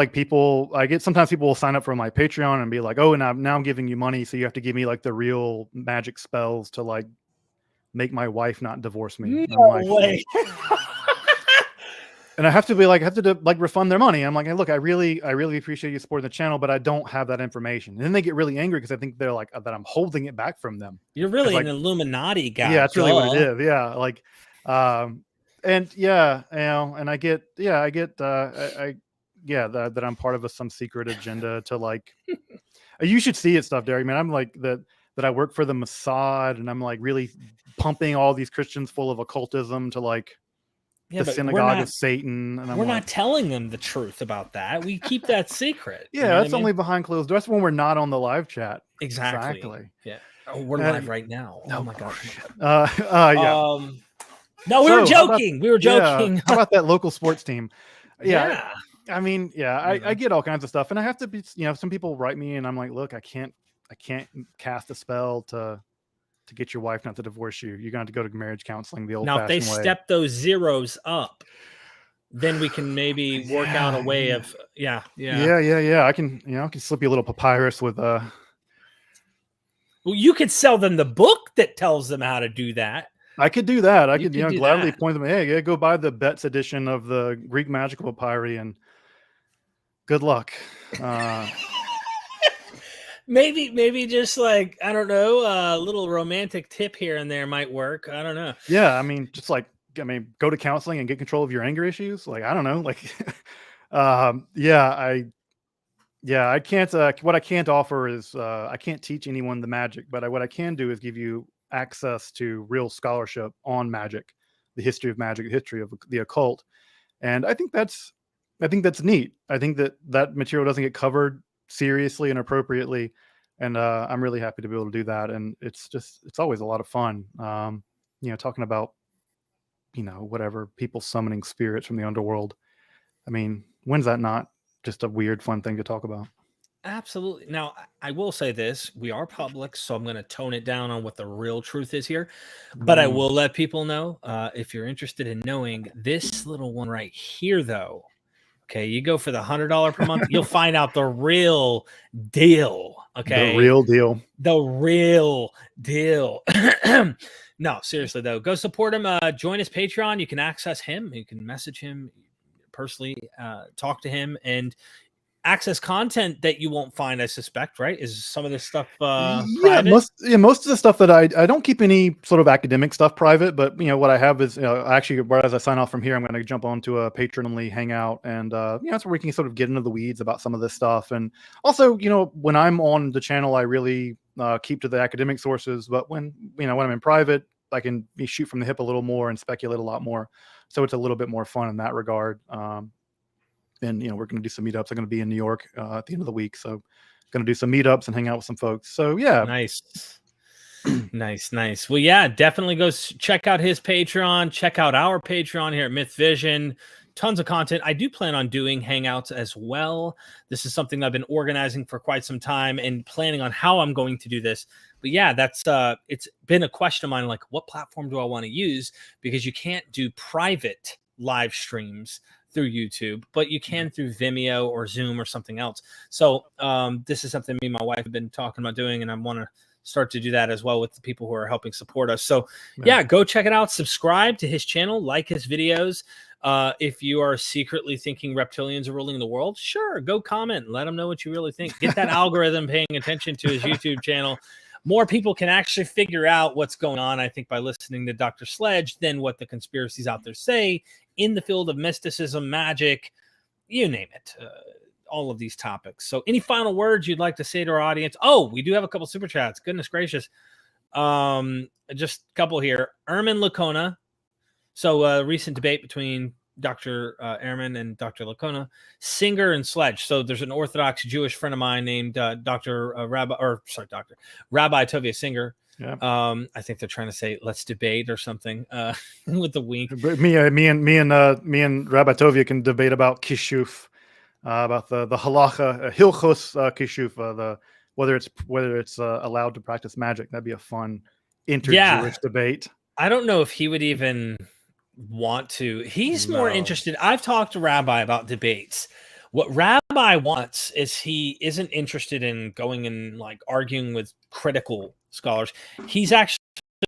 Speaker 2: sometimes people will sign up for my Patreon and be like, oh, and I'm giving you money, so you have to give me like the real magic spells to like make my wife not divorce me.
Speaker 1: No way.
Speaker 2: And I have to refund their money. I'm like, hey, look, I really appreciate you supporting the channel, but I don't have that information. And then they get really angry because I think they're like that I'm holding it back from them.
Speaker 1: You're really an Illuminati guy.
Speaker 2: Yeah, that's really what it is. Yeah, like, and yeah, and I get that I'm part of some secret agenda to like. You should see it stuff, Derek. Man, I'm like that I work for the Mossad, and I'm like really pumping all these Christians full of occultism to like the synagogue of Satan. And
Speaker 1: we're not telling them the truth about that. We keep that secret.
Speaker 2: Yeah, that's only behind closed doors. That's when we're not on the live chat.
Speaker 1: Exactly. Yeah. Oh, we're live right now. Oh my God.
Speaker 2: Yeah.
Speaker 1: No, we were joking. We were joking.
Speaker 2: How about that local sports team? Yeah. I mean, I get all kinds of stuff, and I have to be, some people write me and I'm like, look, I can't cast a spell to get your wife not to divorce you. You're going to have to go to marriage counseling the old-fashioned way.
Speaker 1: Now, if they step those zeros up, then we can maybe work out a way of, I can slip you a little papyrus with Well, you could sell them the book that tells them how to do that.
Speaker 2: I could do that. I could gladly point them, hey, go buy the Betts edition of the Greek magical papyri and good luck.
Speaker 1: Maybe just like, I don't know, a little romantic tip here and there might work. I don't know.
Speaker 2: Yeah, I mean, go to counseling and get control of your anger issues. Like, I don't know. Like, I can't. What I can't offer is I can't teach anyone the magic, but what I can do is give you access to real scholarship on magic, the history of magic, the history of the occult, and I think that's neat. I think that material doesn't get covered seriously and appropriately, and I'm really happy to be able to do that. And it's always a lot of fun, talking about whatever, people summoning spirits from the underworld. I mean, when's that not just a weird fun thing to talk about?
Speaker 1: Absolutely. Now, I will say this, we are public, so I'm going to tone it down on what the real truth is here, but I will let people know, if you're interested in knowing this little one right here, though. Okay, you go for the $100 per month, you'll find out the real deal. Okay,
Speaker 2: the real deal.
Speaker 1: No, seriously though, go support him. Join his Patreon. You can access him. You can message him personally, talk to him, and access content that you won't find, I suspect, right? Is some of this stuff private?
Speaker 2: Most of the stuff that I don't keep any sort of academic stuff private, but what I have is actually, as I sign off from here, I'm going to jump onto a patron-only hangout, and that's where we can sort of get into the weeds about some of this stuff. And also, when I'm on the channel, I really keep to the academic sources, but when I'm in private, I can shoot from the hip a little more and speculate a lot more, so it's a little bit more fun in that regard. And we're going to do some meetups. I'm going to be in New York at the end of the week, so going to do some meetups and hang out with some folks. So yeah,
Speaker 1: nice. Well, yeah, definitely go check out his Patreon. Check out our Patreon here at Myth Vision. Tons of content. I do plan on doing hangouts as well. This is something I've been organizing for quite some time and planning on how I'm going to do this. But yeah, that's it's been a question of mine, like, what platform do I want to use? Because you can't do private live streams through YouTube, but you can through Vimeo or Zoom or something else. So this is something me and my wife have been talking about doing, and I want to start to do that as well with the people who are helping support us. So yeah, go check it out. Subscribe to his channel, like his videos. If you are secretly thinking reptilians are ruling the world, sure, go comment, let them know what you really think. Get that algorithm paying attention to his YouTube channel. More people can actually figure out what's going on, I think, by listening to Dr. Sledge than what the conspiracies out there say in the field of mysticism, magic, you name it, all of these topics. So any final words you'd like to say to our audience? Oh, we do have a couple super chats. Goodness gracious. Just a couple here. Ehrman, Licona. So recent debate between Dr. Ehrman and Dr. Licona, Singer and Sledge. So there's an Orthodox Jewish friend of mine named Rabbi Tovia Singer.
Speaker 2: Yeah.
Speaker 1: I think they're trying to say let's debate or something with the wink.
Speaker 2: Me and Rabbi Tovia can debate about kishuf, about the halacha, hilchos kishuf, whether it's allowed to practice magic. That'd be a fun inter-Jewish debate.
Speaker 1: I don't know if he would even want to. He's more interested. I've talked to Rabbi about debates. What Rabbi wants is he isn't interested in going and like arguing with critical scholars. He's actually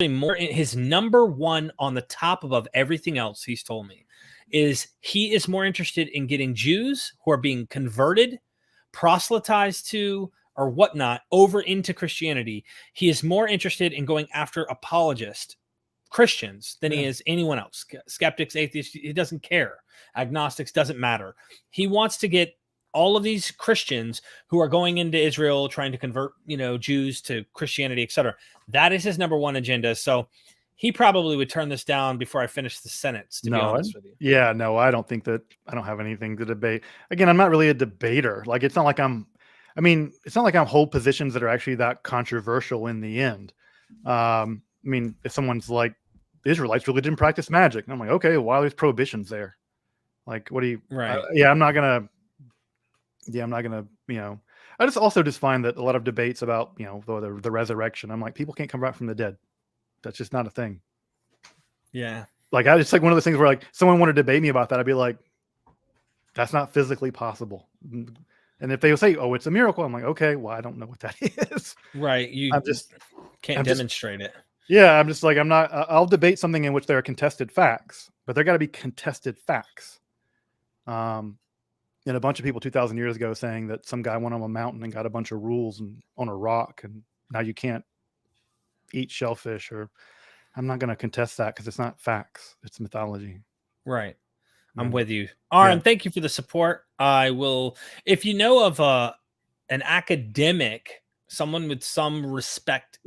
Speaker 1: more his number one on the top above everything else he's told me is he is more interested in getting Jews who are being converted, proselytized to, or whatnot over into Christianity. He is more interested in going after apologists, Christians, than he is anyone else. Skeptics, atheists, he doesn't care. Agnostics, doesn't matter. He wants to get all of these Christians who are going into Israel trying to convert, Jews to Christianity, etc. That is his number one agenda. So he probably would turn this down before I finish the sentence, to be honest with you.
Speaker 2: Yeah, no, I don't think that I don't have anything to debate. Again, I'm not really a debater. Like, it's not like I'm hold positions that are actually that controversial in the end. If someone's like, the Israelites really didn't practice magic, and I'm like, okay, why are there's prohibitions there? Like, what do you?
Speaker 1: Right.
Speaker 2: I'm not gonna. I just find that a lot of debates about the resurrection. I'm like, people can't come back from the dead. That's just not a thing.
Speaker 1: Yeah.
Speaker 2: Like, it's like one of those things where like someone wanted to debate me about that, I'd be like, that's not physically possible. And if they say, oh, it's a miracle, I'm like, okay, well, I don't know what that is.
Speaker 1: Right. You can't demonstrate it.
Speaker 2: Yeah, I'm just like, I'll debate something in which there are contested facts, but there got to be contested facts. And a bunch of people 2,000 years ago saying that some guy went on a mountain and got a bunch of rules and on a rock, and now you can't eat shellfish. Or I'm not going to contest that because it's not facts; it's mythology.
Speaker 1: Right. I'm with you. Aaron, thank you for the support. I will, if you know of an academic, someone with some respect,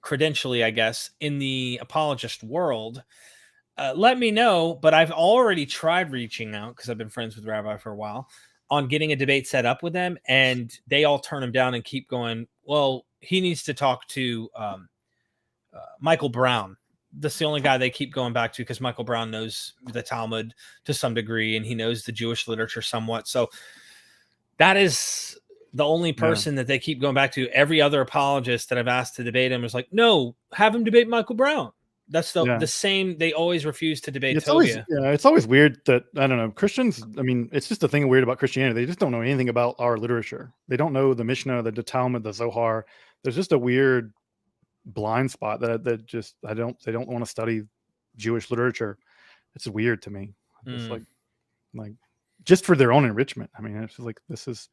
Speaker 1: credentially, I guess, in the apologist world, let me know. But I've already tried reaching out because I've been friends with Rabbi for a while on getting a debate set up with them, and they all turn him down and keep going, well, he needs to talk to Michael Brown. That's the only guy they keep going back to because Michael Brown knows the Talmud to some degree and he knows the Jewish literature somewhat. So that is the only person that they keep going back to. Every other apologist that I've asked to debate him is like, no, have him debate Michael Brown. That's the same. They always refuse to debate Tovia.
Speaker 2: It's always weird that, I don't know, Christians, it's just a thing weird about Christianity. They just don't know anything about our literature. They don't know the Mishnah, the Talmud, the Zohar. There's just a weird blind spot that they don't want to study Jewish literature. It's weird to me. It's like just for their own enrichment. It's like it's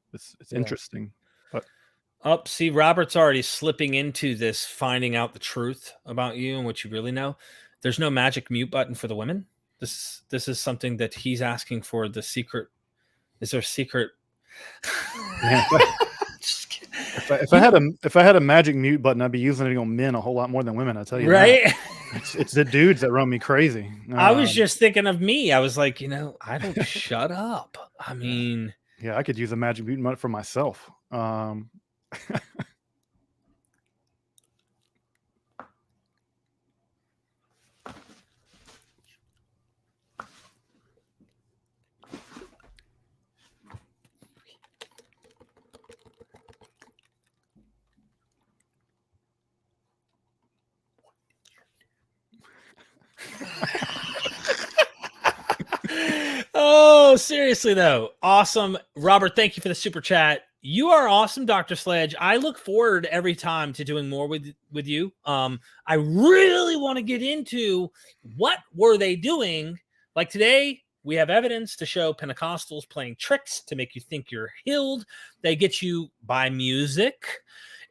Speaker 2: interesting. But
Speaker 1: see, Robert's already slipping into this, finding out the truth about you and what you really know. There's no magic mute button for the women. This is something that he's asking for. The secret. Is there a secret?
Speaker 2: Yeah. If I had a magic mute button, I'd be using it on men a whole lot more than women. I tell you,
Speaker 1: right?
Speaker 2: It's the dudes that run me crazy.
Speaker 1: I was just thinking of me. I was like, I don't shut up.
Speaker 2: Yeah, I could use a magic mute button for myself.
Speaker 1: Oh, seriously though. Awesome. Robert, thank you for the super chat. You are awesome, Dr. Sledge. I look forward every time to doing more with you. I really want to get into what were they doing. Like today, we have evidence to show Pentecostals playing tricks to make you think you're healed. They get you by music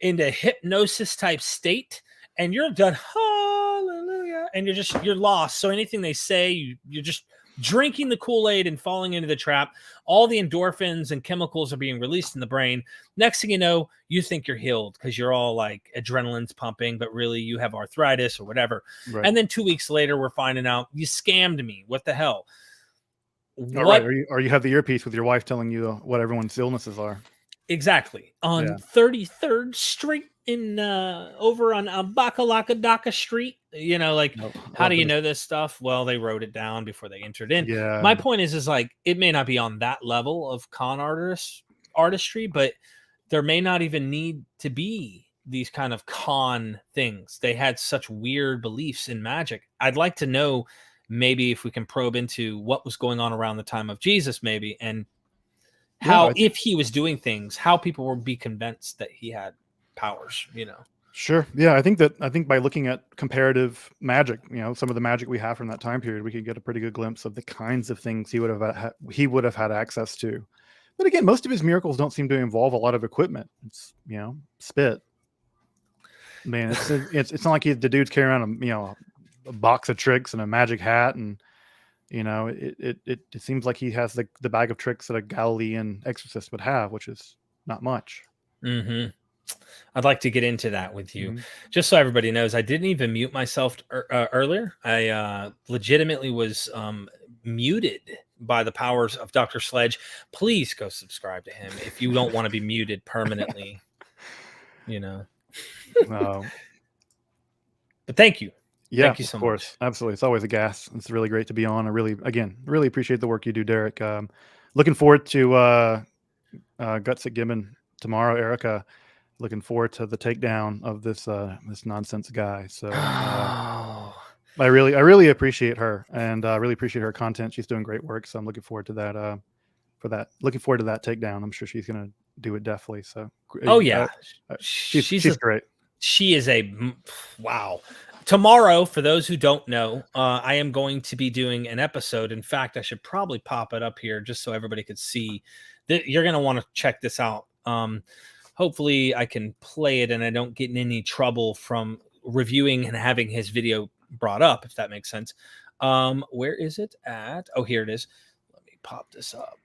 Speaker 1: into hypnosis type state, and you're done. Hallelujah. And you're lost. So anything they say, you're just drinking the Kool-Aid and falling into the trap. All the endorphins and chemicals are being released in the brain. Next thing you know, you think you're healed because you're all like adrenaline's pumping, but really you have arthritis or whatever. Right. And then 2 weeks later, we're finding out you scammed me. What the hell?
Speaker 2: All right. Or you have the earpiece with your wife telling you what everyone's illnesses are.
Speaker 1: Exactly. On 33rd Street in over on Bakalakadaka Street. You know, like, how do you know this stuff? Well, they wrote it down before they entered in.
Speaker 2: Yeah.
Speaker 1: My point is like, it may not be on that level of con artistry, but there may not even need to be these kind of con things. They had such weird beliefs in magic. I'd like to know maybe if we can probe into what was going on around the time of Jesus, maybe, and how, if he was doing things, how people would be convinced that he had powers, you know?
Speaker 2: Sure. Yeah. I think by looking at comparative magic, you know, some of the magic we have from that time period, we could get a pretty good glimpse of the kinds of things he would have had access to. But again, most of his miracles don't seem to involve a lot of equipment. It's, you know, spit. Man, it's not like the dude's carrying around a box of tricks and a magic hat, and you know, it seems like he has the bag of tricks that a Galilean exorcist would have, which is not much.
Speaker 1: Mm-hmm. I'd like to get into that with you. Just so everybody knows, I didn't even mute myself earlier. I legitimately was muted by the powers of Dr. Sledge. Please go subscribe to him if you don't want to be muted permanently. You know. But thank you.
Speaker 2: Yeah,
Speaker 1: thank you so
Speaker 2: of course.
Speaker 1: much.
Speaker 2: Absolutely. It's always a gas. It's really great to be on. I really appreciate the work you do, Derek. Looking forward to Guts at Gibbon tomorrow, Erica. Looking forward to the takedown of this nonsense guy. So I really appreciate her, and I really appreciate her content. She's doing great work. So I'm looking forward to that. Looking forward to that takedown. I'm sure she's going to do it deftly. So she's great.
Speaker 1: She is wow. Tomorrow, for those who don't know, I am going to be doing an episode. In fact, I should probably pop it up here just so everybody could see. You're going to want to check this out. Hopefully, I can play it and I don't get in any trouble from reviewing and having his video brought up, if that makes sense. Where is it at? Oh, here it is. Let me pop this up.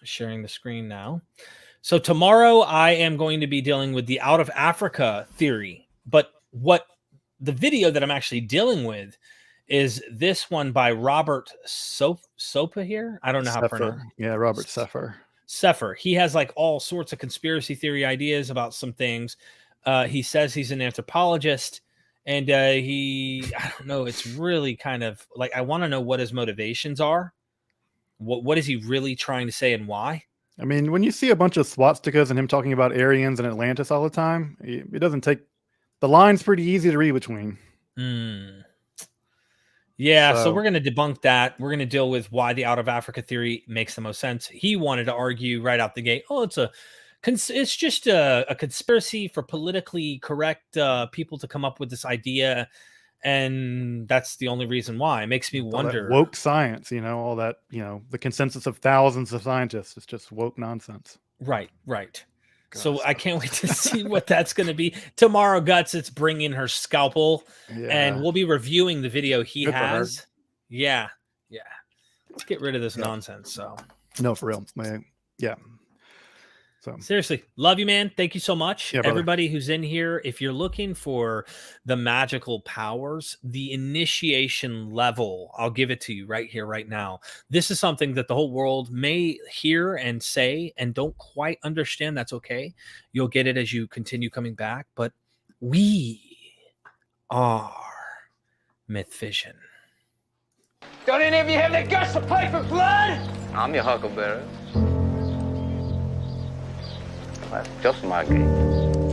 Speaker 1: Sharing the screen now. So tomorrow I am going to be dealing with the out of Africa theory, but what the video that I'm actually dealing with is this one by Robert Sopa here. I don't know how to pronounce it.
Speaker 2: Yeah, Robert Sefer.
Speaker 1: He has like all sorts of conspiracy theory ideas about some things. He says he's an anthropologist, and I don't know, it's really kind of like, I want to know what his motivations are. What is he really trying to say and why?
Speaker 2: I mean, when you see a bunch of swastikas and him talking about Aryans and Atlantis all the time, it doesn't take, the line's pretty easy to read between.
Speaker 1: Yeah, so we're going to debunk that. We're going to deal with why the out of Africa theory makes the most sense. He wanted to argue right out the gate, it's just a conspiracy for politically correct people to come up with this idea, and that's the only reason why. It makes me wonder.
Speaker 2: Woke science, all that, the consensus of thousands of scientists is just woke nonsense.
Speaker 1: Right. God, so I can't wait to see what that's going to be. Tomorrow, Guts, it's bringing her scalpel, and we'll be reviewing the video he has. Yeah. Let's get rid of this nonsense. So
Speaker 2: no, for real. Yeah. So
Speaker 1: seriously, love you, man. Thank you so much. Everybody who's in here, if you're looking for the magical powers, the initiation level, I'll give it to you right here, right now. This is something that the whole world may hear and say and don't quite understand. That's okay. You'll get it as you continue coming back. But we are Myth Vision.
Speaker 4: Don't any of you have the guts to play for blood?
Speaker 5: I'm your huckleberry. That's just my game.